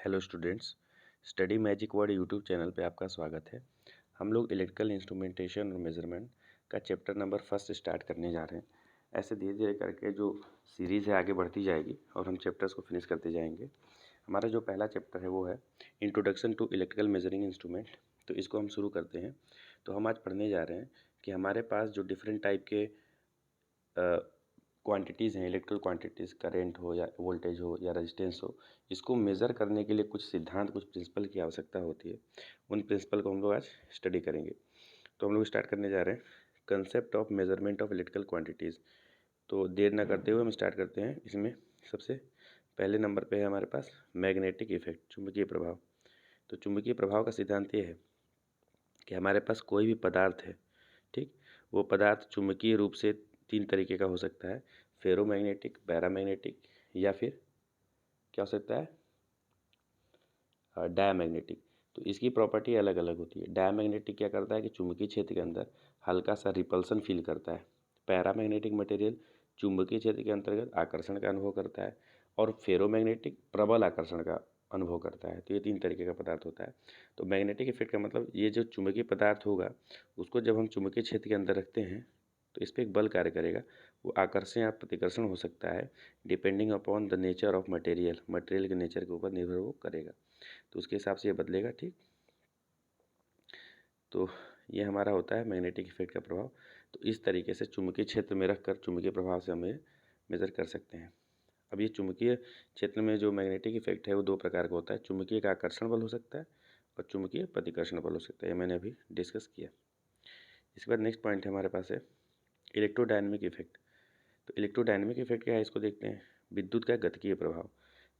Hello students, study magic word YouTube channel पे आपका स्वागत है। हम लोग इलेक्ट्रिकल इंस्ट्रूमेंटेशन और मेजरमेंट का चैप्टर नंबर फर्स्ट स्टार्ट करने जा रहे हैं। ऐसे धीरे धीरे करके जो सीरीज़ है आगे बढ़ती जाएगी और हम चैप्टर्स को फिनिश करते जाएंगे। हमारा जो पहला चैप्टर है वो है introduction to electrical measuring instrument. तो इसको हम शुरू करते हैं। तो हम आज पढ़ने जा रहे हैं कि हमारे पास जो डिफरेंट टाइप के क्वांटिटीज़ हैं, इलेक्ट्रिकल क्वांटिटीज़, करंट हो या वोल्टेज हो या रेजिस्टेंस हो, इसको मेज़र करने के लिए कुछ सिद्धांत, कुछ प्रिंसिपल की आवश्यकता होती है। उन प्रिंसिपल को हम लोग आज स्टडी करेंगे। तो हम लोग स्टार्ट करने जा रहे हैं concept of measurement of electrical quantities. तो देर ना करते हुए हम स्टार्ट करते हैं। इसमें सबसे पहले नंबर पे है हमारे पास मैग्नेटिक इफेक्ट, चुंबकीय प्रभाव। तो चुंबकीय प्रभाव का सिद्धांत ये है कि हमारे पास कोई भी पदार्थ है, ठीक, वो पदार्थ चुंबकीय रूप से तीन तरीके का हो सकता है, फेरोमैग्नेटिक, पैरामैग्नेटिक या फिर क्या हो सकता है, डायमैग्नेटिक। तो इसकी प्रॉपर्टी अलग अलग होती है। डायमैग्नेटिक क्या करता है कि चुंबकीय क्षेत्र के अंदर हल्का सा रिपल्सन फील करता है। पैरामैग्नेटिक मटेरियल चुंबकीय क्षेत्र के अंतर्गत आकर्षण का अनुभव करता है और फेरोमैग्नेटिक प्रबल आकर्षण का अनुभव करता है। तो ये तीन तरीके का पदार्थ होता है। तो मैग्नेटिक इफेक्ट का मतलब ये जो चुंबकीय पदार्थ होगा उसको जब हम चुंबकीय क्षेत्र के अंदर रखते हैं तो इस पर एक बल कार्य करेगा। वो आकर्षण या प्रतिकर्षण हो सकता है, depending upon the nature of material, material के नेचर के ऊपर निर्भर वो करेगा। तो उसके हिसाब से ये बदलेगा, ठीक। तो ये हमारा होता है मैग्नेटिक इफेक्ट का प्रभाव। तो इस तरीके से चुंबकीय क्षेत्र में रखकर चुंबकीय प्रभाव से हमें मेज़र कर सकते हैं। अब ये चुंबकीय क्षेत्र में जो मैग्नेटिक इफेक्ट है वो दो प्रकार का होता है। चुंबकीय का आकर्षण बल हो सकता है और चुंबकीय प्रतिकर्षण बल हो सकता है। ये मैंने अभी डिस्कस किया। इसके बाद नेक्स्ट पॉइंट है हमारे पास है इलेक्ट्रोडायनेमिक इफेक्ट। तो इलेक्ट्रोडायनेमिक इफेक्ट क्या है, इसको देखते हैं। विद्युत का गतिकीय प्रभाव।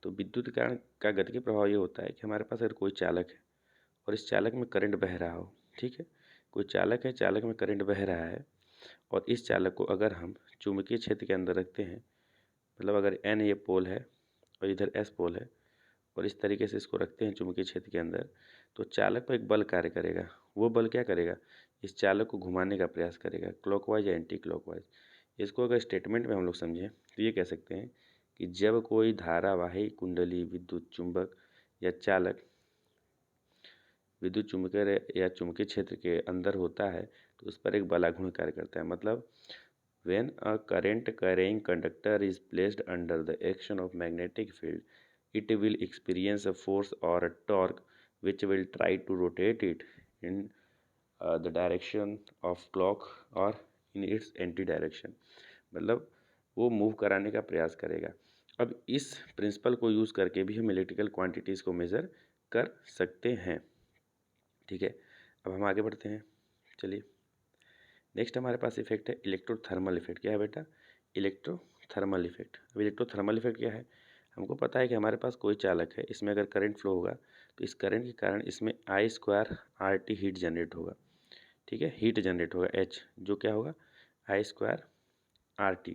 तो विद्युत का गतिकीय प्रभाव ये होता है कि हमारे पास अगर कोई चालक है और इस चालक में करंट बह रहा हो, ठीक है, कोई चालक है, चालक में करंट बह रहा है और इस चालक को अगर हम चुंबकीय क्षेत्र के अंदर रखते हैं, मतलब अगर N ये पोल है और इधर S पोल है और इस तरीके से इसको रखते हैं चुंबकीय क्षेत्र के अंदर, तो चालक पर एक बल कार्य करेगा। वो बल क्या करेगा, इस चालक को घुमाने का प्रयास करेगा, क्लॉकवाइज या एंटी क्लॉकवाइज। इसको अगर स्टेटमेंट में हम लोग समझें तो ये कह सकते हैं कि जब कोई धारावाही कुंडली, विद्युत चुंबक या चालक विद्युत चुम्बकीय या चुंबकीय क्षेत्र के अंदर होता है तो उस पर एक बलाघूर्ण कार्य करता है। मतलब when a current carrying conductor is placed under the action of magnetic field, it will experience a force or a torque which will try to rotate it in the direction of clock or in its anti direction। मतलब वो move कराने का प्रयास करेगा। अब इस principal को use करके भी हम इलेक्ट्रिकल क्वांटिटीज़ को मेज़र कर सकते हैं, ठीक है। अब हम आगे बढ़ते हैं, चलिए। नेक्स्ट हमारे पास इफेक्ट है इलेक्ट्रोथर्मल इफेक्ट। क्या है बेटा, इलेक्ट्रोथर्मल इफेक्ट। अब इलेक्ट्रोथर्मल इफेक्ट क्या है, हमको पता है कि हमारे पास कोई चालक है, इसमें अगर करंट फ्लो होगा तो इस करंट के कारण इसमें I² RT हीट जनरेट होगा, ठीक है, हीट जनरेट होगा H, जो क्या होगा I² RT।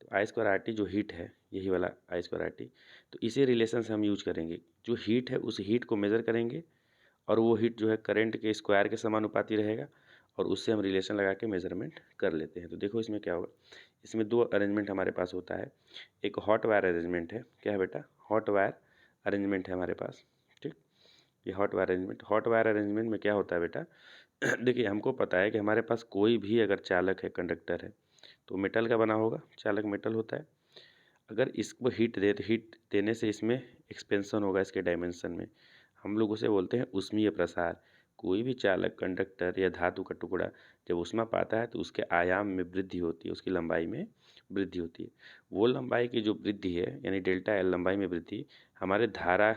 तो I² RT जो हीट है, यही वाला I² RT, तो इसी रिलेशन से हम यूज करेंगे। जो हीट है उस हीट को मेज़र करेंगे और वो हीट जो है करंट के स्क्वायर के समानुपाती रहेगा और उससे हम रिलेशन लगा के मेजरमेंट कर लेते हैं। तो देखो इसमें क्या होगा, इसमें दो अरेंजमेंट हमारे पास होता है। एक हॉट वायर अरेंजमेंट है। क्या है बेटा, हॉट वायर अरेंजमेंट है हमारे पास, ठीक। ये हॉट वायर अरेंजमेंट में क्या होता है बेटा देखिए, हमको पता है कि हमारे पास कोई भी अगर चालक है, कंडक्टर है, तो मेटल का बना होगा, चालक मेटल होता है। अगर इसको हीट देने से इसमें एक्सपेंशन होगा इसके डायमेंशन में, हम लोग उसे बोलते हैं ऊष्मीय प्रसार। कोई भी चालक, कंडक्टर या धातु का टुकड़ा जब ऊष्मा पाता है तो उसके आयाम में वृद्धि होती है, उसकी लंबाई में वृद्धि होती है। वो लंबाई की जो वृद्धि है यानी डेल्टा एल, लंबाई में वृद्धि हमारे धारा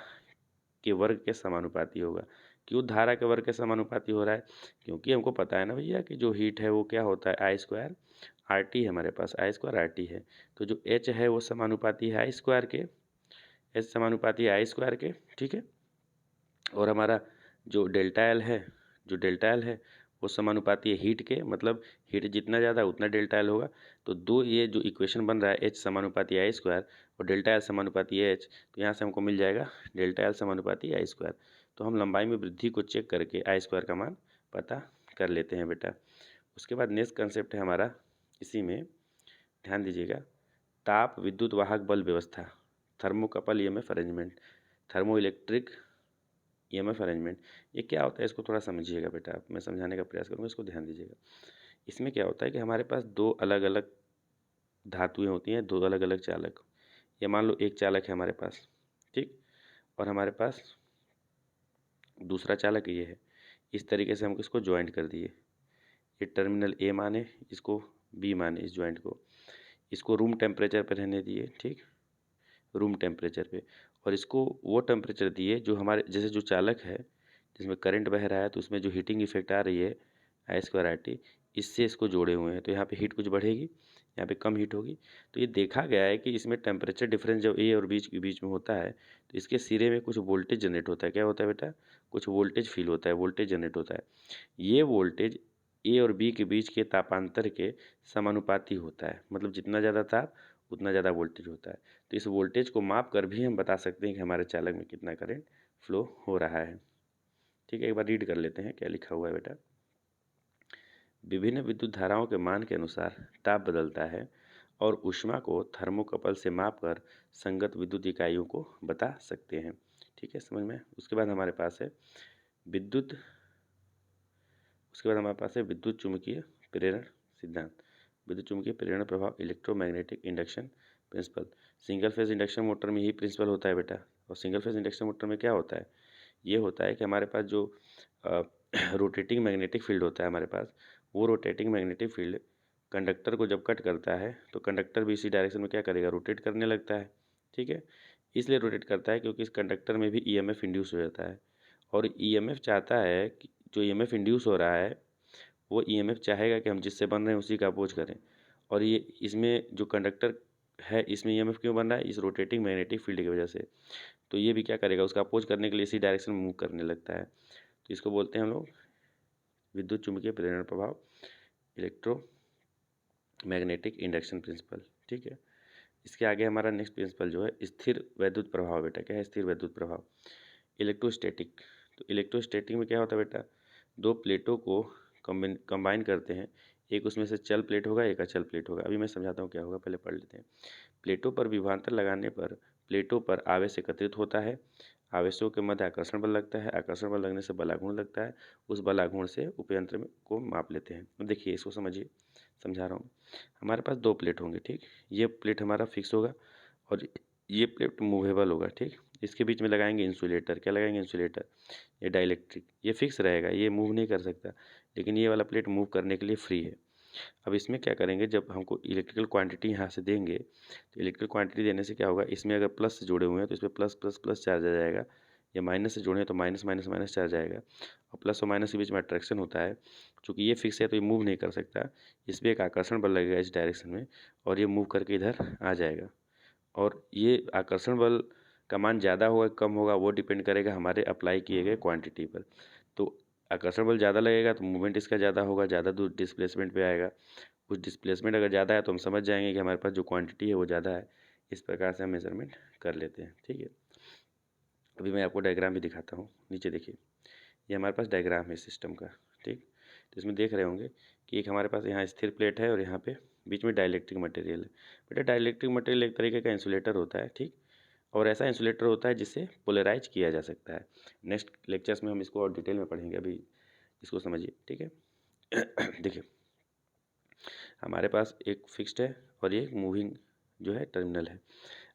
के वर्ग के समानुपाती होगा। क्यों धारा के वर्ग के समानुपाती हो रहा है, क्योंकि हमको पता है ना भैया कि जो हीट है वो क्या होता है I² RT है, हमारे पास I² RT है। तो जो H है वो समानुपाती है I² के, H समानुपाती है I² के, ठीक है। और हमारा जो डेल्टा एल है वो समानुपाती है हीट के, मतलब हीट जितना ज़्यादा उतना डेल्टा एल होगा। तो दो ये जो इक्वेशन बन रहा है H समानुपाती I² और डेल्टा एल समानुपाती H, तो यहाँ से हमको मिल जाएगा डेल्टा एल समानुपाती I²। तो हम लंबाई में वृद्धि को चेक करके I² का मान पता कर लेते हैं बेटा। उसके बाद नेक्स्ट कंसेप्ट है हमारा, इसी में ध्यान दीजिएगा, ताप विद्युत वाहक बल व्यवस्था, thermocouple EMF arrangement. Thermo electric EMF arrangement, ये क्या होता है इसको थोड़ा समझिएगा बेटा आप, मैं समझाने का प्रयास करूँगा, इसको ध्यान दीजिएगा। इसमें क्या होता है कि हमारे पास दो अलग अलग धातुएं होती हैं, दो अलग अलग चालक। ये मान लो एक चालक है हमारे पास, ठीक, और हमारे पास दूसरा चालक ये है। इस तरीके से हम इसको ज्वाइंट कर दिए, ये टर्मिनल ए माने, इसको बी माने, इस ज्वाइंट को, इसको रूम टेम्परेचर पर रहने दिए, ठीक, रूम टेम्परेचर पे, और इसको वो टेम्परेचर दिए जो हमारे जैसे जो चालक है जिसमें करंट बह रहा है तो उसमें जो हीटिंग इफेक्ट आ रही है आई स्क्वायर आर टी, इससे इसको जोड़े हुए हैं, तो यहाँ पे हीट कुछ बढ़ेगी, यहाँ पे कम हीट होगी। तो ये देखा गया है कि इसमें टेम्परेचर डिफरेंस जब ए और बीच के बीच में होता है तो इसके सिरे में कुछ वोल्टेज जनरेट होता है। क्या होता है बेटा? कुछ वोल्टेज फील होता है, वोल्टेज जनरेट होता है। ये वोल्टेज ए और बी के बीच के तापांतर के समानुपाती होता है, मतलब जितना ज़्यादा ताप उतना ज़्यादा वोल्टेज होता है। तो इस वोल्टेज को माप कर भी हम बता सकते हैं कि हमारे चालक में कितना करंट फ्लो हो रहा है। ठीक है, एक बार रीड कर लेते हैं क्या लिखा हुआ है बेटा। विभिन्न विद्युत धाराओं के मान के अनुसार ताप बदलता है और ऊष्मा को थर्मोकपल से मापकर संगत विद्युत इकाइयों को बता सकते हैं। ठीक है, समझ में? उसके बाद हमारे पास है विद्युत विद्युत चुम्बकीय प्रेरण सिद्धांत। विद्युत चुम्बकीय प्रेरण प्रभाव, electromagnetic induction principal. Single phase induction motor में यही प्रिंसिपल होता है बेटा। और सिंगल फेज इंडक्शन मोटर में क्या होता है? ये होता है कि हमारे पास जो रोटेटिंग मैग्नेटिक फील्ड होता है हमारे पास, वो रोटेटिंग मैग्नेटिक फील्ड कंडक्टर को जब कट करता है तो कंडक्टर भी इसी डायरेक्शन में क्या करेगा? रोटेट करने लगता है। ठीक है, इसलिए रोटेट करता है क्योंकि इस कंडक्टर में भी ईएमएफ इंड्यूस हो जाता है, और ईएमएफ चाहता है कि जो ईएमएफ इंड्यूस हो रहा है वो ईएमएफ चाहेगा कि हम जिससे बन रहे हैं उसी का अपोज करें। और ये इसमें जो कंडक्टर है इसमें ईएमएफ क्यों बन रहा है? इस रोटेटिंग मैग्नेटिक फील्ड की वजह से। तो ये भी क्या करेगा? उसका अपोज करने के लिए इसी डायरेक्शन में मूव करने लगता है। तो इसको बोलते हैं हम लोग विद्युत चुम्बकीय प्रेरण प्रभाव, इलेक्ट्रो मैग्नेटिक इंडक्शन प्रिंसिपल। ठीक है, इसके आगे हमारा नेक्स्ट प्रिंसिपल जो है स्थिर वैद्युत प्रभाव। बेटा क्या है स्थिर वैद्युत प्रभाव? इलेक्ट्रोस्टैटिक। तो इलेक्ट्रोस्टैटिक में क्या होता है बेटा? दो प्लेटों को कंबाइन करते हैं, एक उसमें से चल प्लेट होगा, एक अचल प्लेट होगा। अभी मैं समझाता हूँ क्या होगा, पहले पढ़ लेते हैं। प्लेटों पर विभवांतर लगाने पर प्लेटों पर आवेश एकत्रित होता है, आवेशों के मध्य आकर्षण बल लगता है, आकर्षण बल लगने से बलाघूर्ण लगता है, उस बलाघूर्ण से उपयंत्र को माप लेते हैं। अब देखिए इसको समझिए, समझा रहा हूँ। हमारे पास दो प्लेट होंगे, ठीक, ये प्लेट हमारा फिक्स होगा और ये प्लेट मूवेबल होगा। ठीक, इसके बीच में लगाएंगे इंसुलेटर। क्या लगाएंगे? इंसुलेटर। ये डाइलेक्ट्रिक, ये फिक्स रहेगा, ये मूव नहीं कर सकता, लेकिन ये वाला प्लेट मूव करने के लिए फ्री है। अब इसमें क्या करेंगे, जब हमको इलेक्ट्रिकल क्वांटिटी यहाँ से देंगे तो इलेक्ट्रिकल क्वांटिटी देने से क्या होगा, इसमें अगर प्लस से जुड़े हुए हैं तो इसमें प्लस प्लस प्लस चार्ज आ जाएगा, या माइनस से जुड़े हैं तो माइनस माइनस माइनस चार्ज आएगा। और प्लस और माइनस के बीच में अट्रैक्शन होता है, चूँकि ये फिक्स है तो ये मूव नहीं कर सकता, इसमें एक आकर्षण बल लगेगा इस डायरेक्शन में और ये मूव करके इधर आ जाएगा। और ये आकर्षण बल का मान ज़्यादा होगा कम होगा वो डिपेंड करेगा हमारे अप्लाई किए गए क्वांटिटी पर। तो आकर्षण बल ज़्यादा लगेगा तो मूवमेंट इसका ज़्यादा होगा, ज़्यादा दूर डिस्प्लेसमेंट पे आएगा। कुछ डिस्प्लेसमेंट अगर ज़्यादा है तो हम समझ जाएंगे कि हमारे पास जो क्वांटिटी है वो ज़्यादा है। इस प्रकार से हम मेजरमेंट कर लेते हैं। ठीक है, अभी मैं आपको डायग्राम भी दिखाता हूँ। नीचे देखिए, ये हमारे पास डायग्राम है सिस्टम का। ठीक, तो इसमें देख रहे होंगे कि एक हमारे पास यहाँ स्थिर प्लेट है और यहाँ पे बीच में डाइलेक्ट्रिक मटेरियल है। बेटा डाइलेक्ट्रिक मटेरियल एक तरीके का इंसुलेटर होता है, ठीक, और ऐसा इंसुलेटर होता है जिसे पोलराइज किया जा सकता है। नेक्स्ट लेक्चर्स में हम इसको और डिटेल में पढ़ेंगे, अभी इसको समझिए। ठीक है देखिए हमारे पास एक फिक्स्ड है और ये मूविंग जो है टर्मिनल है।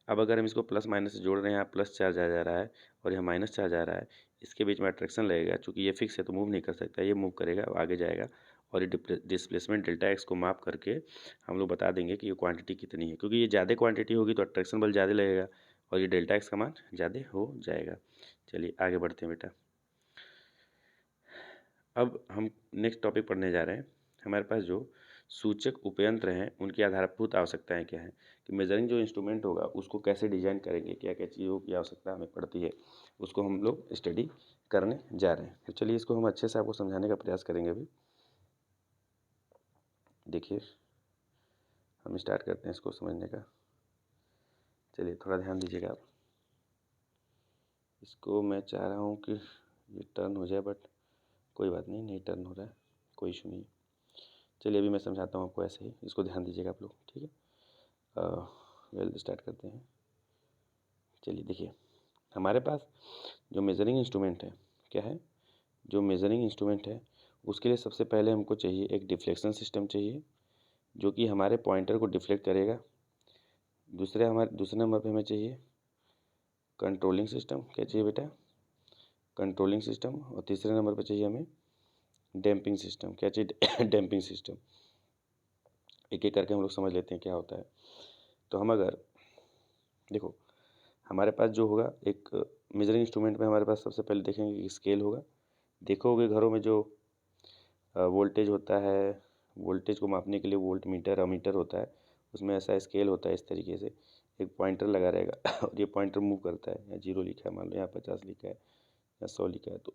अब अगर हम इसको प्लस माइनस से जोड़ रहे हैं, यहाँ प्लस चार्ज आ जा रहा है और यहाँ माइनस चार्ज आ रहा है, इसके बीच में अट्रैक्शन लगेगा। चूँकि ये फिक्स है तो मूव नहीं कर सकता, ये मूव करेगा आगे जाएगा और ये डिस्प्लेसमेंट डेल्टा एक्स को माप करके हम लोग बता देंगे कि ये क्वांटिटी कितनी है। क्योंकि ये ज़्यादा क्वांटिटी होगी तो अट्रैक्शन बल ज़्यादा लगेगा और ये डेल्टा एक्स का मान ज़्यादा हो जाएगा। चलिए आगे बढ़ते हैं बेटा। अब हम नेक्स्ट टॉपिक पढ़ने जा रहे हैं। हमारे पास जो सूचक उपयंत्र हैं उनकी आधारभूत आवश्यकताएं क्या हैं, कि मेजरिंग जो इंस्ट्रूमेंट होगा उसको कैसे डिजाइन करेंगे, क्या क्या चीज़ों की आवश्यकता हमें पड़ती है, उसको हम लोग स्टडी करने जा रहे हैं। तो चलिए इसको हम अच्छे से आपको समझाने का प्रयास करेंगे। अभी देखिए हम स्टार्ट करते हैं इसको समझने का। चलिए थोड़ा ध्यान दीजिएगा आप। इसको मैं चाह रहा हूँ कि ये टर्न हो जाए, बट कोई बात नहीं, नहीं टर्न हो रहा है, कोई इशू नहीं। चलिए अभी मैं समझाता हूँ आपको ऐसे ही, इसको ध्यान दीजिएगा आप लोग। ठीक है, वेल स्टार्ट करते हैं। चलिए देखिए हमारे पास जो मेजरिंग इंस्ट्रूमेंट है, क्या है, जो मेजरिंग इंस्ट्रूमेंट है उसके लिए सबसे पहले हमको चाहिए एक डिफ्लेक्शन सिस्टम चाहिए, जो कि हमारे पॉइंटर को डिफ्लेक्ट करेगा। दूसरे नंबर पे हमें चाहिए कंट्रोलिंग सिस्टम। क्या चाहिए बेटा? Controlling system. और तीसरे नंबर पे चाहिए हमें डैम्पिंग सिस्टम। क्या चाहिए? Damping system. एक एक करके हम लोग समझ लेते हैं क्या होता है। तो हम अगर देखो, हमारे पास जो होगा एक मेजरिंग इंस्ट्रूमेंट में हमारे पास सबसे पहले देखेंगे कि स्केल होगा। देखोगे घरों में जो वोल्टेज होता है, वोल्टेज को मापने के लिए वोल्ट मीटर अमीटर होता है, उसमें ऐसा स्केल होता है इस तरीके से, एक पॉइंटर लगा रहेगा और ये पॉइंटर मूव करता है। यहाँ 0 लिखा है, मान लो यहाँ 50 लिखा है या 100 लिखा है, तो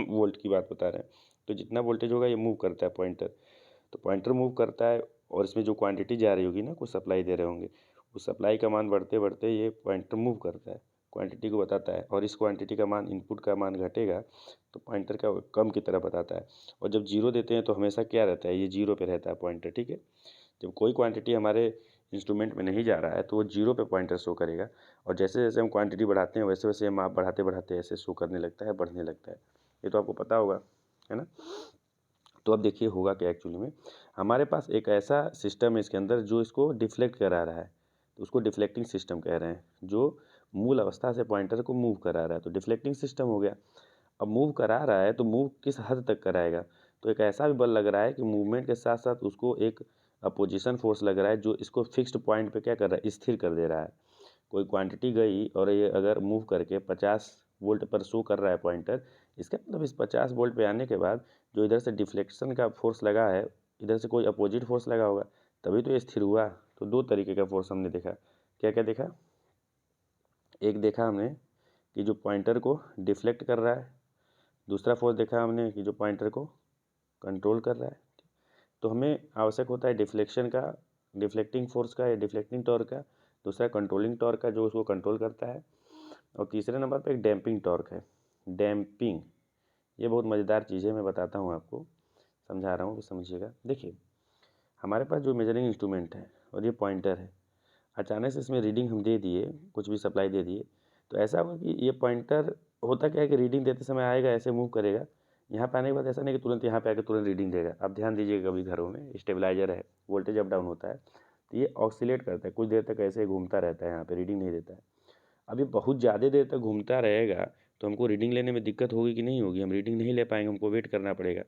वोल्ट की बात बता रहे हैं। तो जितना वोल्टेज होगा ये मूव करता है पॉइंटर। तो पॉइंटर मूव करता है और इसमें जो क्वांटिटी जा रही होगी ना, कुछ सप्लाई दे रहे होंगे, उस सप्लाई का मान बढ़ते बढ़ते ये पॉइंटर मूव करता है, क्वांटिटी को बताता है। और इस क्वांटिटी का मान, इनपुट का मान घटेगा तो पॉइंटर का कम की तरह बताता है। और जब 0 देते हैं तो हमेशा क्या रहता है, ये 0 पे रहता है पॉइंटर, ठीक है। जब कोई क्वांटिटी हमारे इंस्ट्रूमेंट में नहीं जा रहा है तो वो 0 पे पॉइंटर शो करेगा। और जैसे जैसे हम क्वांटिटी बढ़ाते हैं वैसे वैसे माप बढ़ाते बढ़ाते ऐसे शो करने लगता है, बढ़ने लगता है। ये तो आपको पता होगा, है ना। तो अब देखिए होगा क्या एक्चुअली में, हमारे पास एक ऐसा सिस्टम है इसके अंदर जो इसको डिफ्लेक्ट करा रहा है, तो उसको डिफ्लेक्टिंग सिस्टम कह रहे हैं, जो मूल अवस्था से पॉइंटर को मूव करा रहा है, तो डिफ्लेक्टिंग सिस्टम हो गया। अब मूव करा रहा है तो मूव किस हद तक कराएगा, तो एक ऐसा भी बल लग रहा है कि मूवमेंट के साथ साथ उसको एक अपोजिशन फोर्स लग रहा है जो इसको फिक्स्ड पॉइंट पे क्या कर रहा है, स्थिर कर दे रहा है। कोई क्वांटिटी गई और ये अगर मूव करके 50 वोल्ट पर शो कर रहा है पॉइंटर, इसका मतलब इस 50 वोल्ट पे आने के बाद जो इधर से डिफ्लेक्शन का फोर्स लगा है, इधर से कोई अपोजिट फोर्स लगा होगा, तभी तो ये स्थिर हुआ। तो दो तरीके का फोर्स हमने देखा। क्या क्या देखा? एक देखा हमने कि जो पॉइंटर को डिफ्लेक्ट कर रहा है, दूसरा फोर्स देखा हमने कि जो पॉइंटर को कंट्रोल कर रहा है। तो हमें आवश्यक होता है डिफ्लेक्शन का, डिफ्लेक्टिंग फोर्स का या डिफ्लेक्टिंग टॉर्क का, दूसरा कंट्रोलिंग टॉर्क का जो उसको कंट्रोल करता है, और तीसरे नंबर पे एक डैम्पिंग टॉर्क है। डैम्पिंग, ये बहुत मज़ेदार चीज़ है, मैं बताता हूँ आपको, समझा रहा हूँ, समझिएगा। देखिए, हमारे पास जो मेजरिंग इंस्ट्रूमेंट है और ये पॉइंटर है, अचानक से इसमें रीडिंग हम दे दिए, कुछ भी सप्लाई दे दिए, तो ऐसा होगा कि ये पॉइंटर होता क्या है कि रीडिंग देते समय आएगा, ऐसे मूव करेगा, यहाँ पे आने के बाद ऐसा नहीं कि तुरंत यहाँ पे आकर तुरंत रीडिंग देगा। आप ध्यान दीजिएगा, कभी घरों में स्टेबलाइजर है, वोल्टेज अप डाउन होता है, तो ये ऑक्सीलेट करता है, कुछ देर तक ऐसे घूमता रहता है, यहाँ पे रीडिंग नहीं देता है। अब ये बहुत ज़्यादा देर तक घूमता रहेगा तो हमको रीडिंग लेने में दिक्कत होगी कि नहीं होगी? हम रीडिंग नहीं ले पाएंगे, हमको वेट करना पड़ेगा।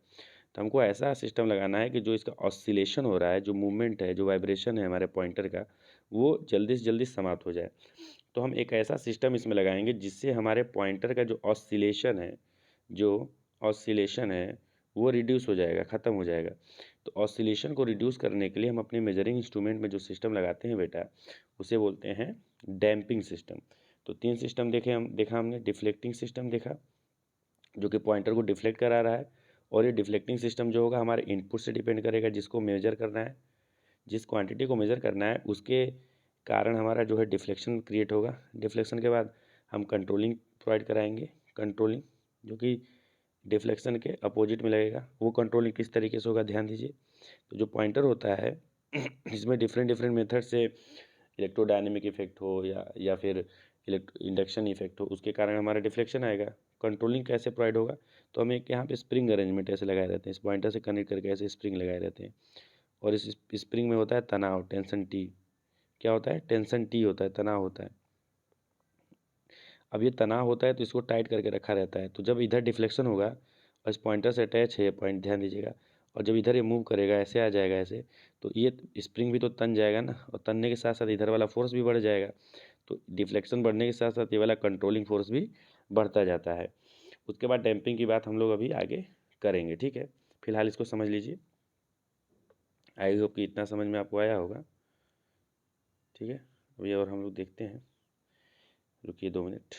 तो हमको ऐसा सिस्टम लगाना है कि जो इसका ऑसिलेशन हो रहा है, जो मूवमेंट है, जो वाइब्रेशन है हमारे पॉइंटर का, वो जल्दी से जल्दी समाप्त हो जाए। तो हम एक ऐसा सिस्टम इसमें लगाएंगे जिससे हमारे पॉइंटर का जो ऑसिलेशन है वो रिड्यूस हो जाएगा, ख़त्म हो जाएगा। तो ऑसिलेशन को रिड्यूस करने के लिए हम अपने मेजरिंग इंस्ट्रूमेंट में जो सिस्टम लगाते हैं बेटा, उसे बोलते हैं डैम्पिंग सिस्टम। तो 3 सिस्टम देखा हमने। डिफ्लेक्टिंग सिस्टम देखा, जो कि पॉइंटर को डिफ्लेक्ट करा रहा है, और ये डिफ्लेक्टिंग सिस्टम जो होगा हमारे इनपुट से डिपेंड करेगा, जिसको मेजर करना है, जिस क्वांटिटी को मेजर करना है उसके कारण हमारा जो है डिफ्लेक्शन क्रिएट होगा। डिफ्लेक्शन के बाद हम कंट्रोलिंग प्रोवाइड कराएंगे, कंट्रोलिंग जो कि डिफ्लेक्शन के अपोजिट में लगेगा। वो कंट्रोलिंग किस तरीके से होगा, ध्यान दीजिए। तो जो पॉइंटर होता है इसमें डिफरेंट डिफरेंट मेथड से इलेक्ट्रोडायनेमिक इफेक्ट हो या फिर इंडक्शन इफेक्ट हो, उसके कारण हमारा डिफ्लेक्शन आएगा। कंट्रोलिंग कैसे प्रोवाइड होगा, तो हम एक यहाँ पे स्प्रिंग अरेंजमेंट ऐसे लगाए रहते हैं, इस पॉइंटर से कनेक्ट करके ऐसे स्प्रिंग लगाए रहते हैं, और इस स्प्रिंग में होता है तनाव, टेंशन टी। क्या होता है? टेंशन टी होता है, तनाव होता है। अब ये तनाव होता है तो इसको टाइट करके रखा रहता है। तो जब इधर डिफ्लेक्शन होगा और इस पॉइंटर से अटैच है पॉइंट, ध्यान दीजिएगा, और जब इधर ये मूव करेगा, ऐसे आ जाएगा ऐसे, तो ये स्प्रिंग भी तो तन जाएगा ना, और तनने के साथ साथ इधर वाला फोर्स भी बढ़ जाएगा। तो डिफ्लेक्शन बढ़ने के साथ साथ ये वाला कंट्रोलिंग फोर्स भी बढ़ता जाता है। उसके बाद डैम्पिंग की बात हम लोग अभी आगे करेंगे, ठीक है। फिलहाल इसको समझ लीजिए। आई होप कि इतना समझ में आपको आया होगा, ठीक है। अभी और हम लोग देखते हैं, रुकिए 2 मिनट।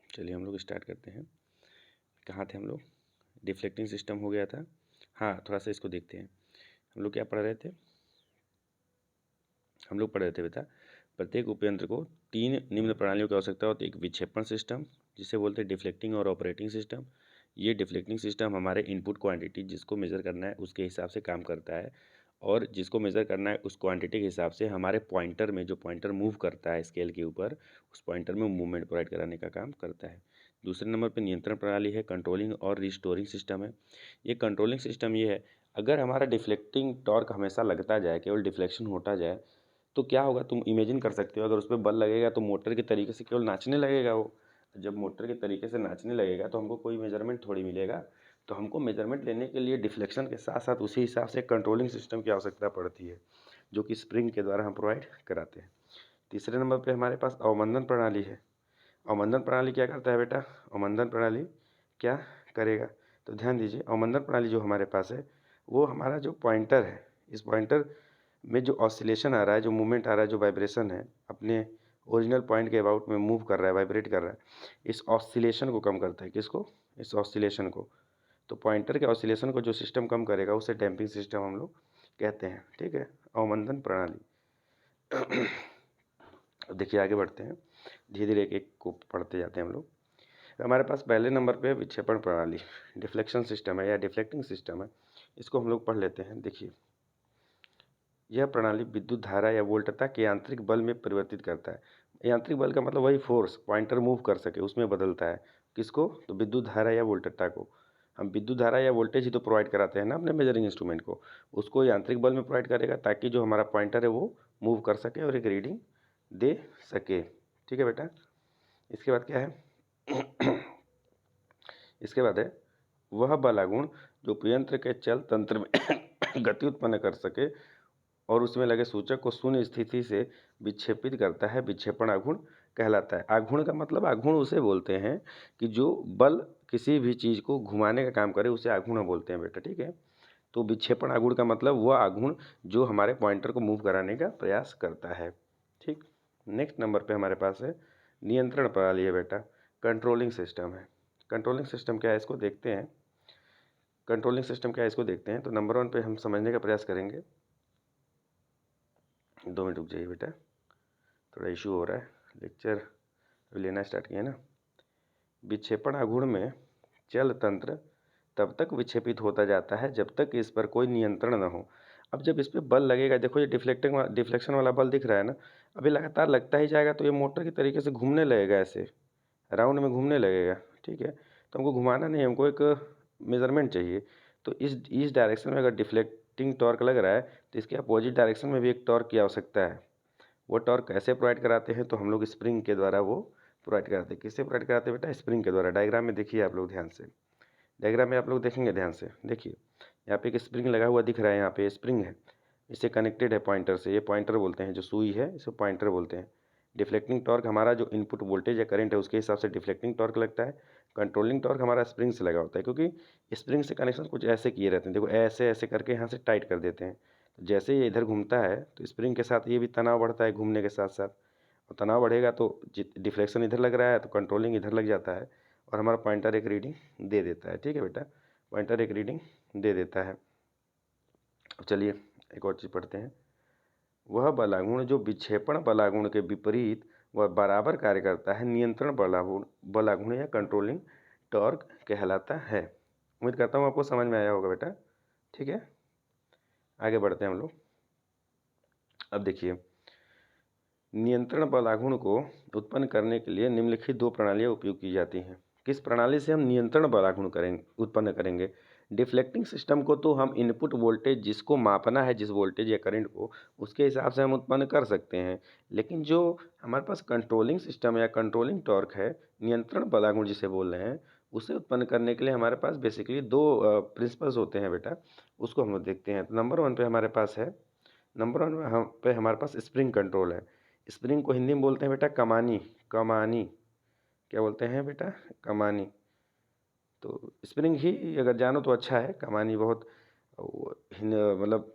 चलिए हम लोग स्टार्ट करते हैं। कहाँ थे हम लोग? डिफ्लेक्टिंग सिस्टम हो गया था। हाँ, थोड़ा सा इसको देखते हैं। हम लोग क्या पढ़ रहे थे? हम लोग पढ़ रहे थे बेटा, प्रत्येक उपयंत्र को 3 निम्न प्रणालियों की आवश्यकता होती है। एक विक्षेपण सिस्टम, जिसे बोलते हैं डिफ्लेक्टिंग और ऑपरेटिंग सिस्टम। ये डिफ्लेक्टिंग सिस्टम हमारे इनपुट क्वांटिटी जिसको मेजर करना है उसके हिसाब से काम करता है, और जिसको मेज़र करना है उस क्वांटिटी के हिसाब से हमारे पॉइंटर में, जो पॉइंटर मूव करता है स्केल के ऊपर, उस पॉइंटर में मूवमेंट प्रोवाइड कराने का काम करता है। दूसरे नंबर पे नियंत्रण प्रणाली है, कंट्रोलिंग और रिस्टोरिंग सिस्टम है। ये कंट्रोलिंग सिस्टम ये है, अगर हमारा डिफ्लेक्टिंग टॉर्क हमेशा लगता जाए, केवल डिफ्लेक्शन होता जाए, तो क्या होगा तुम इमेजिन कर सकते हो। अगर उस पर बल लगेगा तो मोटर के तरीके से केवल नाचने लगेगा वो। जब मोटर के तरीके से नाचने लगेगा तो हमको कोई मेजरमेंट थोड़ी मिलेगा। तो हमको मेजरमेंट लेने के लिए डिफ्लेक्शन के साथ साथ उसी हिसाब से कंट्रोलिंग सिस्टम की आवश्यकता पड़ती है, जो कि स्प्रिंग के द्वारा हम प्रोवाइड कराते हैं। तीसरे नंबर पे हमारे पास अवमंदन प्रणाली है। अवमंदन प्रणाली क्या करता है बेटा? अवमंदन प्रणाली क्या करेगा? तो ध्यान दीजिए, अवमंदन प्रणाली जो हमारे पास है वो हमारा जो पॉइंटर है, इस पॉइंटर में जो ऑसिलेशन आ रहा है, जो मूवमेंट आ रहा है, जो वाइब्रेशन है, अपने ओरिजिनल पॉइंट के अबाउट में मूव कर रहा है, वाइब्रेट कर रहा है, इस ऑसिलेशन को कम करता है। किसको? इस ऑसिलेशन को। तो पॉइंटर के ऑसिलेशन को जो सिस्टम कम करेगा उसे डैम्पिंग सिस्टम हम लोग कहते हैं। ठीक है, अवमंदन प्रणाली। अब देखिए आगे बढ़ते हैं, धीरे धीरे एक एक को पढ़ते जाते हैं हम लोग। हमारे पास पहले नंबर पे विक्षेपण प्रणाली, डिफ्लेक्शन सिस्टम है या डिफ्लेक्टिंग सिस्टम है। इसको हम लोग पढ़ लेते हैं। देखिए, यह प्रणाली विद्युत धारा या वोल्टता के यांत्रिक बल में परिवर्तित करता है। यांत्रिक बल का मतलब वही फोर्स, पॉइंटर मूव कर सके उसमें बदलता है। किसको? तो विद्युत धारा या वोल्टता को। हम विद्युत धारा या वोल्टेज ही तो प्रोवाइड कराते हैं ना अपने मेजरिंग इंस्ट्रूमेंट को। उसको यांत्रिक बल में प्रोवाइड करेगा ताकि जो हमारा पॉइंटर है वो मूव कर सके और एक रीडिंग दे सके। ठीक है बेटा। इसके बाद क्या है? इसके बाद है वह बल आघूर्ण जो उपयंत्र के चल तंत्र में गति उत्पन्न कर सके और उसमें लगे सूचक को शून्य स्थिति से विक्षेपित करता है, विक्षेपण आघूर्ण कहलाता है। आघूर्ण का मतलब, आघूर्ण उसे बोलते हैं कि जो बल किसी भी चीज़ को घुमाने का काम करे उसे आघूर्ण बोलते हैं बेटा। ठीक है, तो विक्षेपण आघूर्ण का मतलब वह आघूर्ण जो हमारे पॉइंटर को मूव कराने का प्रयास करता है। ठीक, नेक्स्ट नंबर पे हमारे पास है नियंत्रण प्रणाली है बेटा, कंट्रोलिंग सिस्टम है। कंट्रोलिंग सिस्टम क्या है इसको देखते हैं। कंट्रोलिंग सिस्टम क्या है इसको देखते हैं। तो नंबर 1 पे हम समझने का प्रयास करेंगे। 2 मिनट रुक जाइए बेटा, थोड़ा इशू हो रहा है, लेक्चर अभी लेना स्टार्ट किया ना। विक्षेपण आघूर्ण में चल तंत्र तब तक विक्षेपित होता जाता है जब तक इस पर कोई नियंत्रण न हो। अब जब इस पर बल लगेगा, देखो ये डिफ्लेक्शन वाला बल दिख रहा है ना, अभी लगातार लगता ही जाएगा तो ये मोटर के तरीके से घूमने लगेगा, ऐसे राउंड में घूमने लगेगा। ठीक है, तो हमको घुमाना नहीं, हमको एक मेजरमेंट चाहिए। तो इस डायरेक्शन में अगर डिफ्लेक्टिंग टॉर्क लग रहा है तो इसके अपोजिट डायरेक्शन में भी एक टॉर्क की आवश्यकता है। वो टॉर्क कैसे प्रोवाइड कराते हैं? तो हम लोग स्प्रिंग के द्वारा वो प्रोवाइड कराते हैं। किससे प्रोवाइड कराते हैं बेटा? स्प्रिंग के द्वारा। डायग्राम में देखिए आप लोग ध्यान से, डायग्राम में आप लोग देखेंगे ध्यान से। देखिए यहाँ पे एक स्प्रिंग लगा हुआ दिख रहा है, यहाँ पे स्प्रिंग है, इससे कनेक्टेड है पॉइंटर से। ये पॉइंटर बोलते हैं, जो सुई है इसे पॉइंटर बोलते हैं। डिफ्लेक्टिंग टॉर्क हमारा जो इनपुट वोल्टेज या करंट है उसके हिसाब से डिफ्लेक्टिंग टॉर्क लगता है। कंट्रोलिंग टॉर्क हमारा स्प्रिंग से लगा होता है, क्योंकि स्प्रिंग से कनेक्शन कुछ ऐसे किए रहते हैं। देखो ऐसे ऐसे करके यहाँ से टाइट कर देते हैं। तो जैसे ये इधर घूमता है तो स्प्रिंग के साथ ये भी तनाव बढ़ता है घूमने के साथ साथ, और तनाव बढ़ेगा तो डिफ्लेक्शन इधर लग रहा है तो कंट्रोलिंग इधर लग जाता है और हमारा पॉइंटर एक रीडिंग दे देता है। ठीक है बेटा, पॉइंटर एक रीडिंग दे देता है। अब चलिए एक और चीज़ पढ़ते हैं। वह बलागुण जो विक्षेपण बलागुण के विपरीत वह बराबर कार्य करता है, नियंत्रण बलागुण या कंट्रोलिंग टॉर्क कहलाता है। उम्मीद करता हूँ आपको समझ में आया होगा बेटा। ठीक है, आगे बढ़ते हैं हम लोग। अब देखिए, नियंत्रण बलागुण को उत्पन्न करने के लिए निम्नलिखित 2 प्रणालियाँ उपयोग की जाती हैं। किस प्रणाली से हम नियंत्रण बलागुण उत्पन्न करेंगे? डिफ्लेक्टिंग सिस्टम को तो हम इनपुट वोल्टेज जिसको मापना है, जिस वोल्टेज या करंट को, उसके हिसाब से हम उत्पन्न कर सकते हैं। लेकिन जो हमारे पास कंट्रोलिंग सिस्टम या कंट्रोलिंग टॉर्क है, नियंत्रण बलागुण जिसे बोल रहे हैं, उसे उत्पन्न करने के लिए हमारे पास बेसिकली 2 प्रिंसिपल्स होते हैं बेटा। उसको हम लोग देखते हैं। तो नंबर 1 पे हमारे पास है, नंबर 1 पे हमारे पास स्प्रिंग कंट्रोल है। स्प्रिंग को हिंदी में बोलते हैं बेटा कमानी। कमानी क्या बोलते हैं बेटा? कमानी। तो स्प्रिंग ही अगर जानो तो अच्छा है, कमानी बहुत मतलब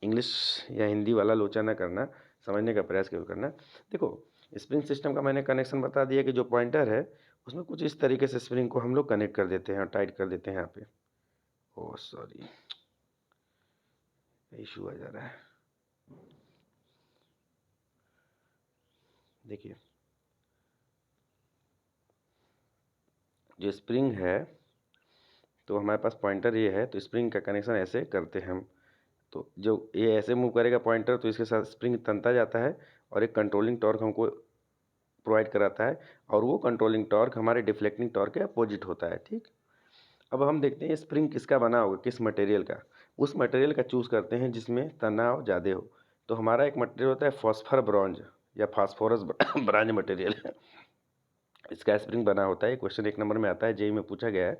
इंग्लिश या हिंदी वाला लोचा ना करना, समझने का प्रयास केवल करना। देखो स्प्रिंग सिस्टम का मैंने कनेक्शन बता दिया कि जो पॉइंटर है उसमें कुछ इस तरीके से स्प्रिंग को हम लोग कनेक्ट कर देते हैं और टाइट कर देते हैं। यहाँ पे ओह सॉरी, इशू आ जा रहा है। देखिए जो स्प्रिंग है, तो हमारे पास पॉइंटर ये है, तो स्प्रिंग का कनेक्शन ऐसे करते हैं हम। तो जो ये ऐसे मूव करेगा पॉइंटर तो इसके साथ स्प्रिंग तनता जाता है और एक कंट्रोलिंग टॉर्क हमको प्रोवाइड कराता है, और वो कंट्रोलिंग टॉर्क हमारे डिफ्लेक्टिंग टॉर्क के अपोजिट होता है। ठीक, अब हम देखते हैं स्प्रिंग किसका बना होगा, किस मटेरियल का। उस मटेरियल का चूज़ करते हैं जिसमें तनाव ज़्यादा हो। तो हमारा एक मटेरियल होता है फॉस्फर ब्रॉन्ज या फास्फोरस ब्रांज मटेरियल इसका स्प्रिंग बना होता है। क्वेश्चन 1 नंबर में आता है, जेईई में पूछा गया है।